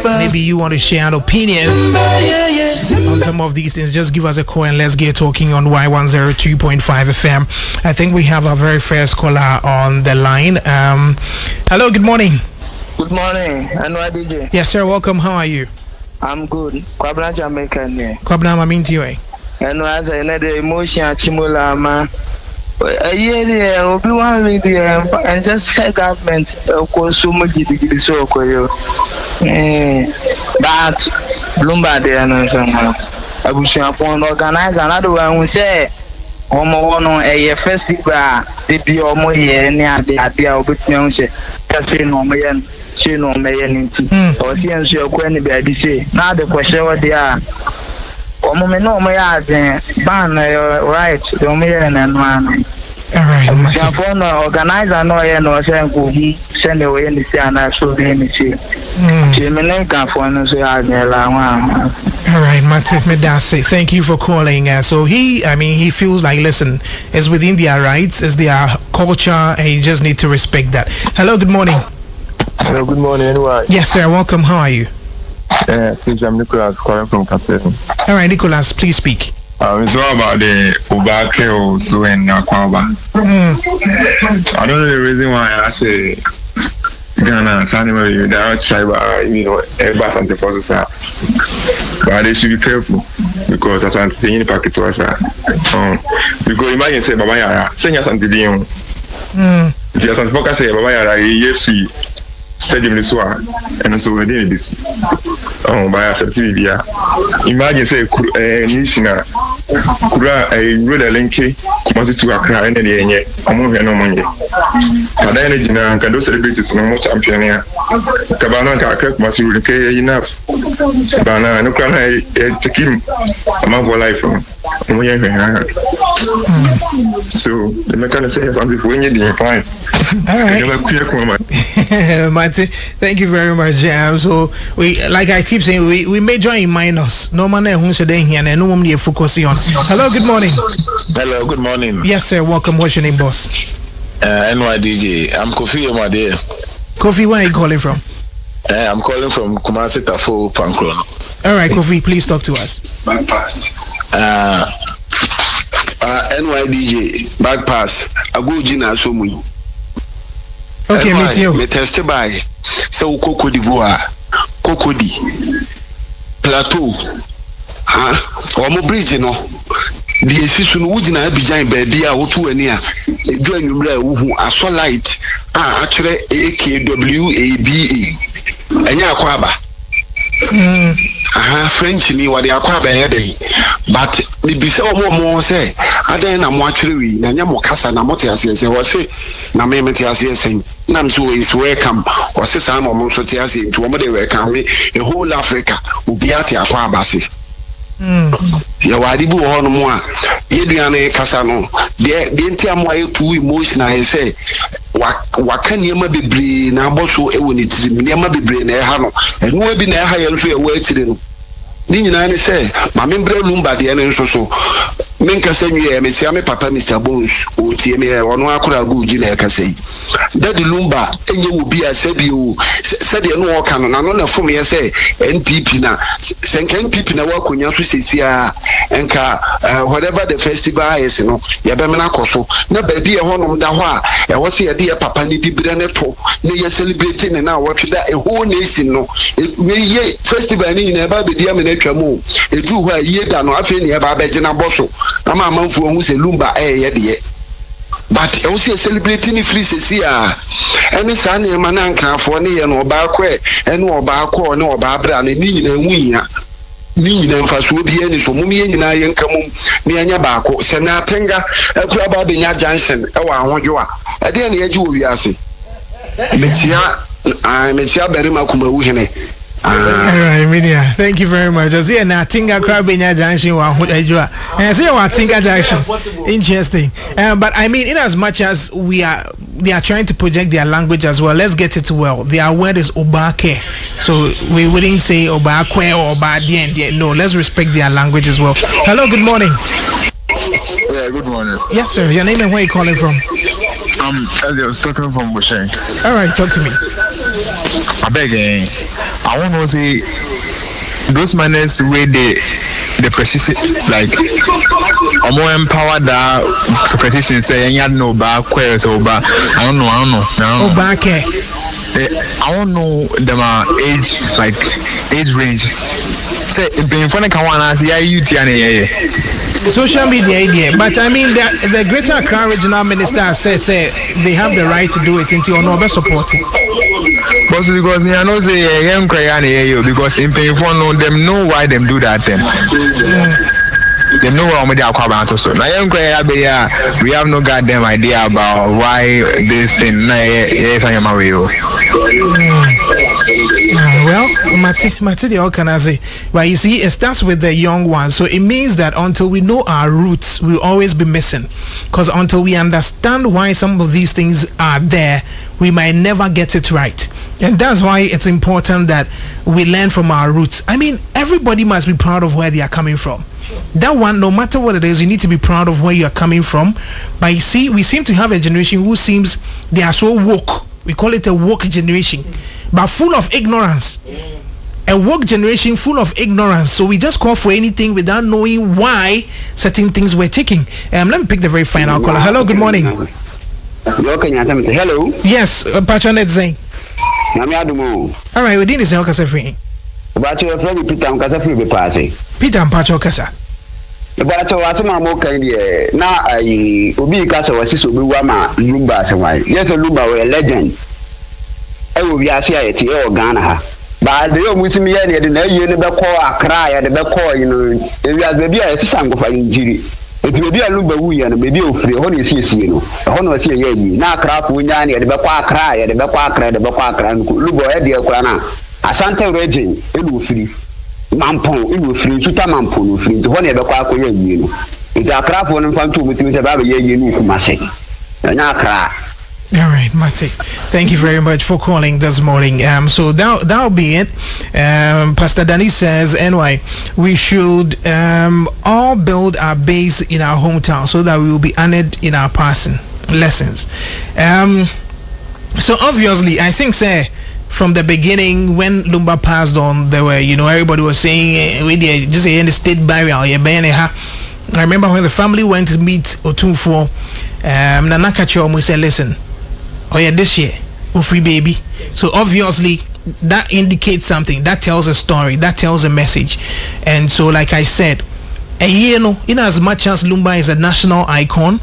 maybe you want to share an opinion on some of these things. Just give us a call and let's get talking on Y102.5 FM. I think we have our very first caller on the line. Hello, good morning. Good morning, Anwar DJ. Yes, sir. Welcome. How are you? I'm good. Kwabna Jamaican here. Kwabna, I'm into you. And as I let the emotion chimula man. Yeah, we want with and just government of course so much so but Lumba there no I wish upon organize another one we say Omo a festival they be omo here near the idea of it say no man she no man or see and so when baby say now the question what they are Omo me no me ban right the me and man. All right, organizer no here no send away any say and I show any say. All right, Matip Medase, thank you for calling. So he feels like, listen, it's within their rights, it's their culture, and you just need to respect that. Hello, good morning. Hello, good morning. Anyway. Yes, sir. Welcome. How are you? Please, I'm Nicholas calling from Captain. All right, Nicholas, please speak. It's all about the Obake also in Kwaba. I don't know the reason why I say Ghana, anyway, they are tribal, everybody something for us, but they should be careful because as I'm saying, packet to us, because imagine say Baba Yara, send us something. Just as focus say Baba Yara, EFC. Stadium this one, and so we did this. By accepting imagine say Nishina Kura a good linky come to Accra and the end, no money. But then you can do celebrate no more champion here. Cabana can must enough. Bana no can take him among for life. So the mechanic says something for you fine. All right. Mate, thank you very much. So we, like I keep saying, we may join minus. No man who's today here and no one here focusing on. Hello, good morning. Hello, good morning. Yes, sir. Welcome. What's your name, boss? NYDJ. I'm Kofi, my dear. Kofi, where are you calling from? I'm calling from Kumasi Tafo Pankron. All right, Kofi, please talk to us. Back pass. NYDJ. Back pass. Agujina Sumui. Okay, me too. Me test by so Coco d'Ivoire, Cocody, Plateau, Omo Bridge, no. The assistant would not be giant baby or two and near. Join you, a so light, actually AKWABA, and Yaquaba. French ni what the Aquaba day, but maybe so more say, I then am watching Namokasa Namotias, and was say, Nametias saying, Namso is welcome, or says I'm almost to one day welcome the whole Africa will be at Aquabasi. Yawadibu on moi, Adriane Casano, the entire way too emotional, I say. Wakan yama bebre na boso e woni tiri yama bebre na e ha no enu we bi na e ha ye nso e wa tiri no ni nyina ne se ma membre lumba de ne nso so menka se nwie me tia me papa Mr Bones o tie me ono akora guji na e ka sei Daddy Lumba enye wo bi asabi o se de no oka no na no na fom ye se NPP na senka NPP na wa konya so sesia enka whatever the festival is no ye be me na koso na ba bi e honom da ho a e wo se ye de papa ni di bire ne to na ye celebrating na wo tweda e ho nation no me ye festival ni na ba be dia me na twamo e du ho a ye da no afi ni e ba be gina boso ama amanfu hu se Lumba ye de but I was celebrating free sesia any san e man ankrafo ne ye no ba kwa ene oba kwa ne oba bra ne ni nyina nwunya ni nyina mfaso bi ani so mum ye nyina ye nkamum ne anya ba ko se na atenga akura ba be nya junction e wa ahodwo a e de ne ye ji wo wiase metia berima kuma wu hene. All right, Minia. Thank you very much. I see na Tinga Crabina Junction wa hujua. I see wa Tinga Junction. Interesting. But I mean, in as much as they are trying to project their language as well. Let's get it well. Their word is Obake, so we wouldn't say Obakwe or Obadien. No, let's respect their language as well. Hello, good morning. Yeah, good morning. Yes, sir. Your name and where you calling from? I'm Elliot, talking from Busheng. All right, talk to me. I beg, I want to say those manners where the precision, like, or more empowered that precision say, you no back, where so bad. I don't know. Oh, back here. I don't know them age range. Say, being funny, can one ask, yeah, you, Tiana, social media idea, but I mean the Greater Accra Regional Minister says they have the right to do it until no be supporting. But because I know say young cry because in pay for no them know why them do that then. They know what they are about so. Now young cry we have no goddamn idea about why this thing yes I am away. Well, Matidi, how can I say? But you see, it starts with the young ones. So it means that until we know our roots, we'll always be missing. Because until we understand why some of these things are there, we might never get it right. And that's why it's important that we learn from our roots. I mean, everybody must be proud of where they are coming from. That one, no matter what it is, you need to be proud of where you are coming from. But you see, we seem to have a generation who seems they are so woke. We call it a woke generation, but full of ignorance. A woke generation full of ignorance. So we just call for anything without knowing why certain things were taken. Let me pick the very final caller. Hello, good morning. Hello. Yes, Patronet Zane. All right, we didn't say okay, free. But you are Peter and Casa be passing. Peter and Pacho Casa. But I was more kind now. I Ubi Casa was this Ubiwama Lumba. Yes, a Lumba were a legend. I will be a society or Ghana. But the young with me, I didn't know you never call a cry at the back call, you know. If you have maybe a song of injury, it will be a Lumba we and maybe of the honey seas, you know. A honor see ye, now crap when Yanni at the back cry at the back cry, the back cry, and Lubo at the Aquana. A Santa Regin, it will free. Mampon, it will free to Tamampon, free to one of the Quaco, you know. It's a crap one and found two with about a year, you know, Massey. And now cry. All right, Mate. Thank you very much for calling this morning. So that'll be it. Pastor Danny says, anyway, we should all build our base in our hometown so that we will be honored in our passing lessons. So obviously, I think, from the beginning when Lumba passed on, there were, everybody was saying, we just in the state burial. I remember when the family went to meet Otumfo, Nanakacho, we said, listen, this year, free baby. So obviously that indicates something, that tells a story, that tells a message. And so like I said, in as much as Lumba is a national icon,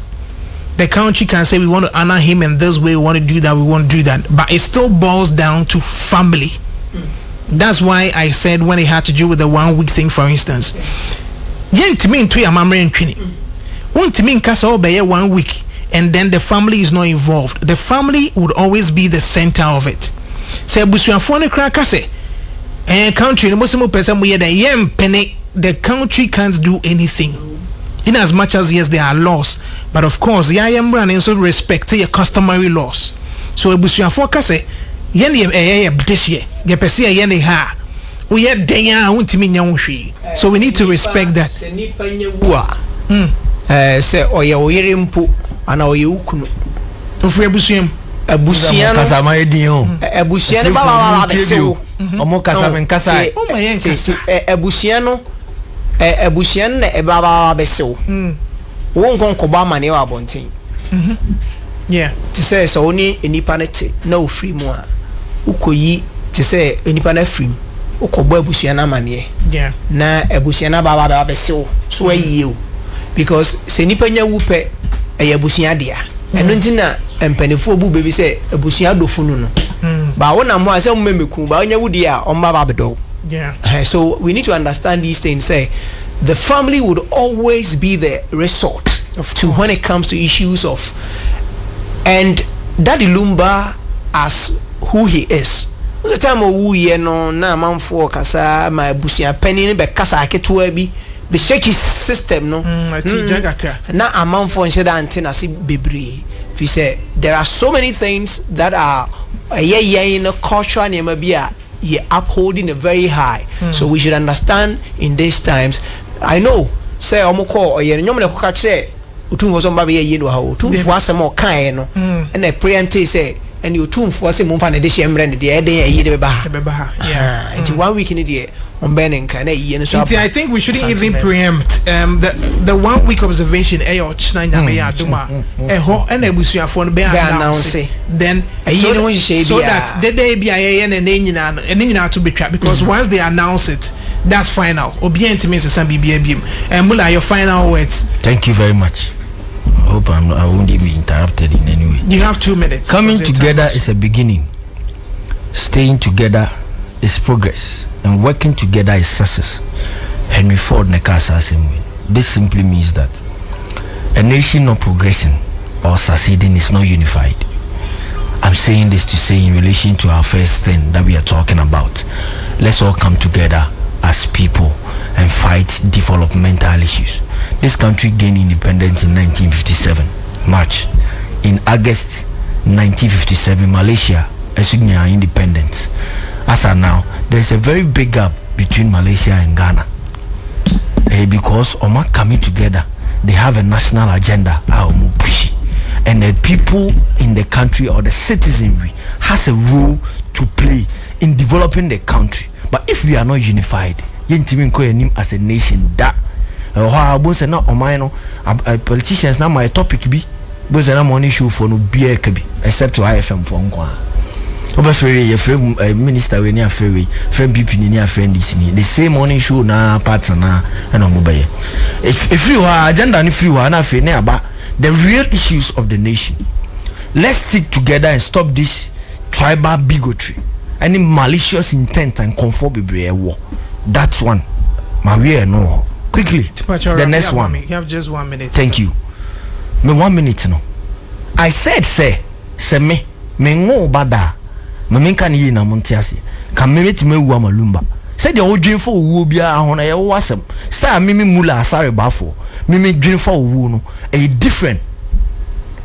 the country can say we want to honor him in this way, we want to do that, we want to do that, but it still boils down to family. That's why I said when it had to do with the 1 week thing, for instance, to me into your memory and training, want to mean cast all by 1 week and then the family is not involved. The family would always be the center of it. Say busuafone kraka say country the Muslim person we the country can't do anything. In as much as yes, there are laws, but of course the IAM brand also respect your customary laws. So busuafone kase this year ha we so we need to respect that. Say oyerimpo ana oyukunu ofre abusuam abusuan kasama edion abusuan baba beso omo kasama nkasa abusuan no abusuan na baba beso won konkoba mane wa bontin yeah to say so oni enipa na te na ofri mu a ukoyi to say enipa na free ukobo abusuan na mane yeah na abusuan na baba beso so ayiye because se nipa nya wupe eyabusuan dia eno ntina empanifo obu bebi se abusuan dofunu no ba wona mo ase mmemeku ba nya wudi a omba ba bedo yeah so we need to understand these things. Say the family would always be the resort to when it comes to issues of, and Daddy Lumba as who he is. The time who ye no na manfo kasa ma abusuan penny be kasa aketua bi the shaky system no na amanfo nsheda antenna si bebre fi say there are so many things that are in a culture and bia ye upholding a very high. So we should understand in these times. I know say omoko oye nyom le koka che utumfo so mba be ye no ha utumfo asem o kan no and a preempt say and you utumfo asem mfa na de shemre ne de eden ye de beba yeah it's 1 week in the I think we shouldn't even preempt the 1 week observation then so that the day be to be trapped because once they announce it that's final. Obient means some BBM. And Mula, your final words. Thank you very much. I hope I won't be interrupted in any way. You have 2 minutes. Coming together is a beginning. Staying together is progress. And working together is success. Henry Ford Nekasa Assembly. This simply means that a nation not progressing or succeeding is not unified. I'm saying this to say in relation to our first thing that we are talking about. Let's all come together as people and fight developmental issues. This country gained independence in 1957, March. In August 1957, Malaysia achieved their independence. As of now, there's a very big gap between Malaysia and Ghana. Because Oma coming together, they have a national agenda. And the people in the country or the citizenry has a role to play in developing the country. But if we are not unified, as a nation, that politicians now my topic be because I'm on issue for no beer except to IFM for minister we near freeway friend people near friend this the same morning show na partner and mobile if you are agenda if you are not about the real issues of the nation. Let's stick together and stop this tribal bigotry, any malicious intent and conformity war. That's one. Maria no quickly. The next one. You have just 1 minute. Thank you. Me 1 minute no. I said say me ngo bada. Me kan yi na montiase. Kan me meet me wu amalumba. Say the old dream for wu bia ahona ye wasem. Star me mula asare bafo. Me dream for wu no. A different.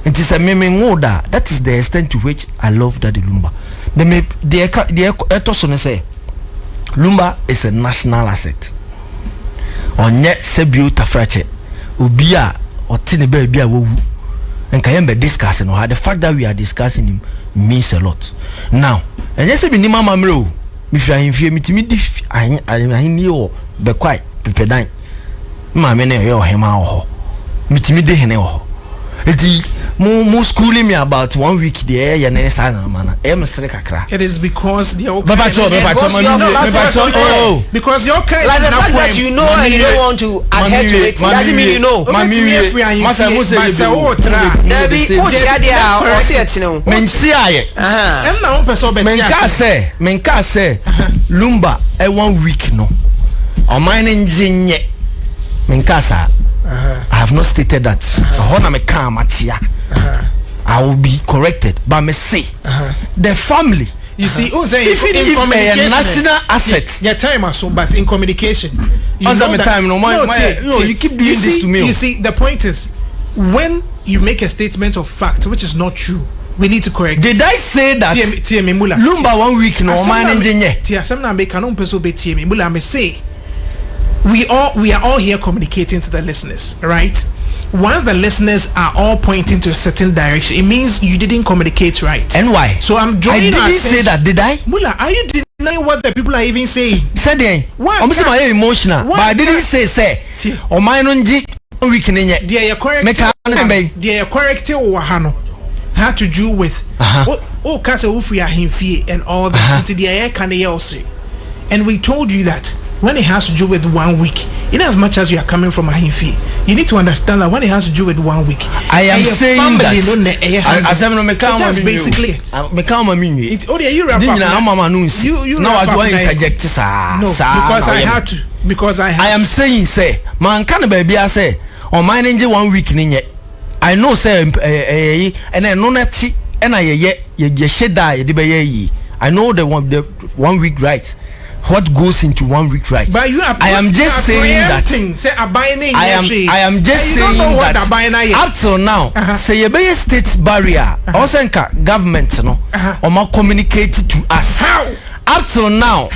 It is a me ngo da. That is the extent to which I love Daddy Lumba. The etosone say Lumba is a national asset. Onye sebio tafrache. Ubia otine be bia wo wu. And kayembe discussing or the fact that we are discussing him means a lot. Now, and yes, be Nima Mamro, if I am fear me to meet I knew the quite prepared. Mamma, or him or meet me de hene. It more schooling me about 1 week there, and then man. It is because the because your kind like the fact that you know and you don't want to adhere to it doesn't mean you know. Menka say Lumba 1 week no. Or mine engineer Menkasa. I have not stated that. I will be corrected, but me say the family. You see, if a national asset, your time also, but in communication, you keep doing this to me. You see, the point is, when you make a statement of fact which is not true, we need to correct. Did I say that? Lumba 1 week no man engineer. We are all here communicating to the listeners, right? Once the listeners are all pointing to a certain direction, it means you didn't communicate right. And why? So I didn't say that, did I? Mula, are you denying what the people are even saying? Said they. I'm emotional, but I didn't say. Or mine on G weekend. They are correct. They are correcting Wahano. Had to do with Kasa Ufia Himfi and all that. And we told you that when it has to do with 1 week, in as much as you are coming from a Himfi, you need to understand that when it has to do with 1 week, I am saying that that's basically it. You interject. No, because I am saying, say, man, can baby, I say, on my ninja 1 week, I know, say, and then no nati, and I shed die, I know the 1 week right. What goes into 1 week right? But I am just saying that. I am just saying that up till now, say you be a state barrier. Also, government, no, or more communicate to us. How? Up till now,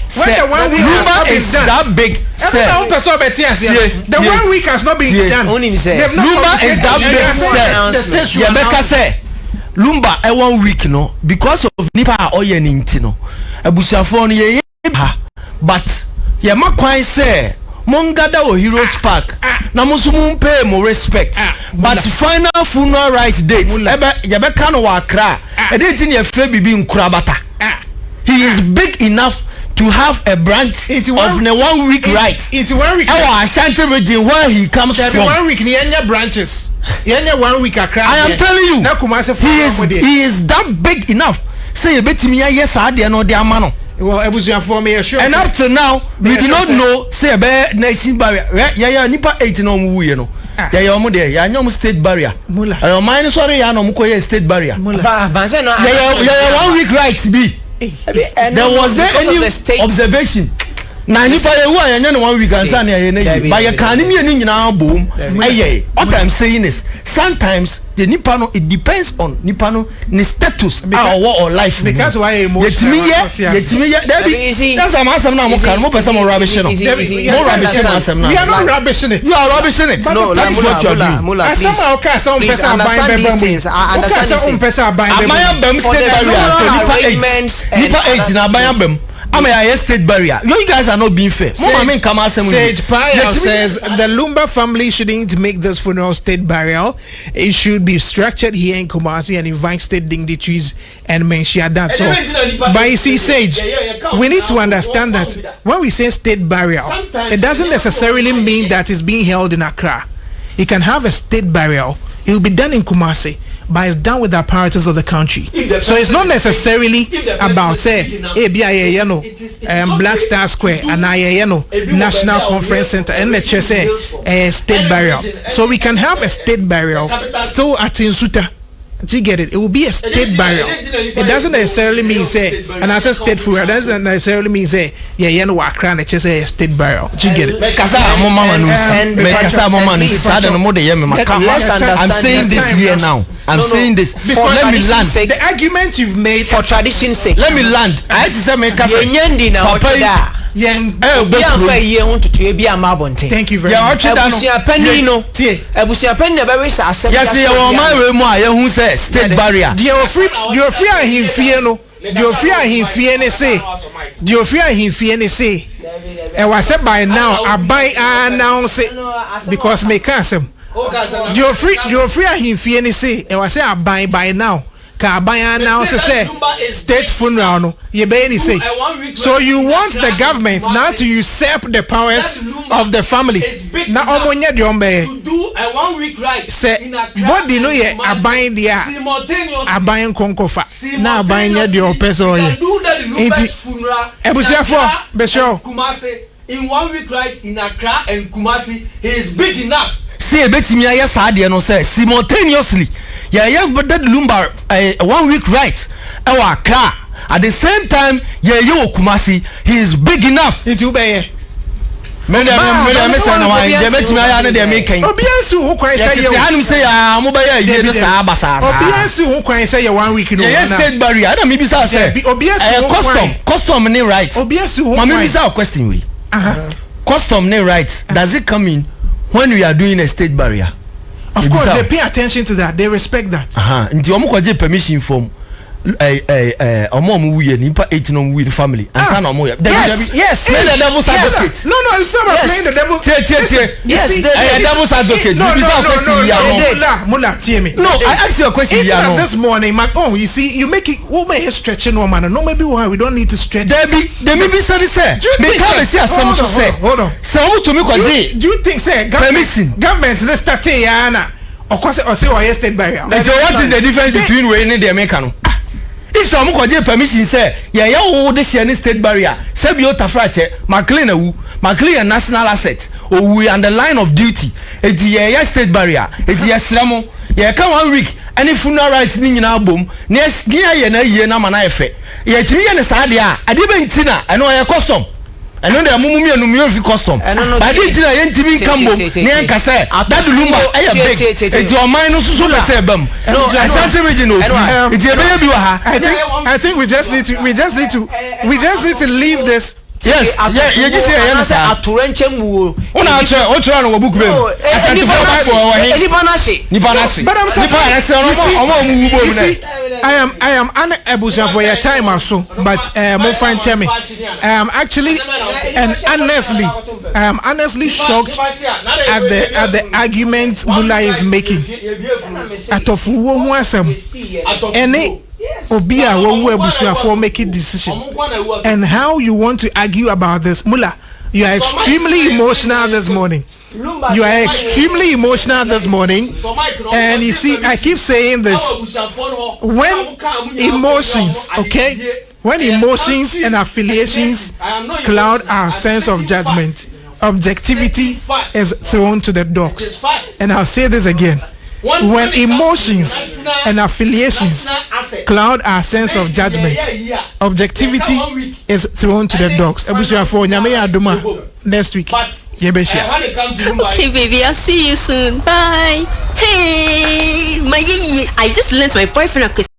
say Lumba is that big. The 1 week has not been done. Lumba is that big. Rebecca say Lumba 1 week no because of nipa oye nintino. Abusiafo no ye. But yeah, my quite say Mongada or Heroes Park. Na musumu pay more respect. But final funeral rites date. Yabekano Wakra. A date in your baby in Kurabata. He is big enough to have a branch of the 1 week rights. It's 1 week. Our Ashanti region where he comes from. 1 week ni enya branches. Enya 1 week akra. I am telling you. He is that big enough. Say you bet me yes I dey no dey amano. Well, for me, sure. And up to now, we do not know. Say a nation barrier. Yeah, nipa 18 on we, you know. Yeah, you're there. Yeah, no state barrier. Mula. Mine sorry, ya no muko state barrier. Mula. Yeah, 1 week rights be. There was there any observation? Na nipa ye wa yanya no 1 week ansa na ye na yi. But you can me ni nyina boom. What I'm saying is sometimes the nipa no it depends on nipa no ni status or life. Because why emotional? That's am asem na mo kan mo person mo rubbish no. Mo rubbish na asem na. We are not rubbishing it. You are rubbishing it. No, Mula, please. Please understand these things. I understand these things. Abaya bem state barrier. Nipa 8 na abaya bem. I'm a state barrier. You guys are not being fair. Sage Payal says the Lumba family shouldn't make this funeral state burial. It should be structured here in Kumasi and invite state dignitaries and mention that. So, but you see, Sage, we need to understand that when we say state burial, it doesn't necessarily mean that it's being held in Accra. You can have a state burial. It will be done in Kumasi, but it's done with the apparatus of the country. So it's not necessarily about Black Star Square and National Conference Center and let's just say a state burial. So we can have a state burial still at Insuta. Do you get it? It will be a state burial. It doesn't necessarily mean say, and I said state funeral. It doesn't necessarily mean say, it's just a state burial. Do you get it? I'm saying this here now. I'm saying this. Let me land. The argument you've made for tradition's sake. Let me land. I had to say, thank you very much. State barrier. The say. And was said by now, I buy announce it because make us him. You're free him say, and was say I buy by now. Kabaya now say state funeral you barely say. So you want the government now to usurp the powers of the family. Now omonya diombe to do a 1 week right. Say what do you know ye abayin dia abayin konkofa. Now abayin ya dio peso ye. Iti ebusiafo besho Kumasi in 1 week right in Accra and Kumasi he is big enough. See a bit me yes ade no say simultaneously yeah Daddy Lumba 1 week right our car at the same time Kumasi he is big enough into be me say no why dey bet me aya na dey make kan obiansi ho kwan say you anum say mo ba ye no sa abasa obiansi ho kwan say 1 week no yes state barrier na me bi say obiansi ho custom ni right obiansi ho ma me bi say question we custom ni right does it come in when we are doing a state barrier? Of course, they pay attention to that. They respect that. Nti omo kwaje permission from omo mu wiye nipa 18 on we the family and san omo ya. Yes. The devil's advocate. No, it's not about playing the devil. Yes, the devil's advocate. No, Mula, me. No, I asked you a question here. This morning, you see, you make it. What may stretching no man? No, maybe why we don't need to stretch. They may be sorry, sir. Hold on. So to me, do you think, sir? Government, let's start here, of course, or say or state barrier. So what is the difference between we and the American? If some could permission say, this year state barrier, Sabio Tafrate, McLean national asset, or we on the line of duty. It's the state barrier, it's the Slamo, come 1 week, any funeral rights in album, next year, na mana effect. Yet 3 years, I didn't tina, I know a custom. I know the mummy and Mummy custom. I didn't tell you to come Nyanka say Daddy Lumba it's your mind super sebum. No, Ashanti region. It's a baby. I think we just need to leave this. Yes, you just say yes. Aturenchem what try no book them. I am unable for your time also, but more fine chemi. I am honestly shocked at the argument Mula is making. Obia for making decision. And how you want to argue about this. Mula, you are extremely emotional this morning. You are extremely emotional this morning. And you see, I keep saying this. When emotions, okay? When emotions and affiliations cloud our sense of judgment, objectivity is thrown to the dogs. And I'll say this again. When emotions and affiliations cloud our sense of judgment, objectivity is thrown to the dogs. Next week. Okay, baby, I'll see you soon. Bye. Hey, I just learned my boyfriend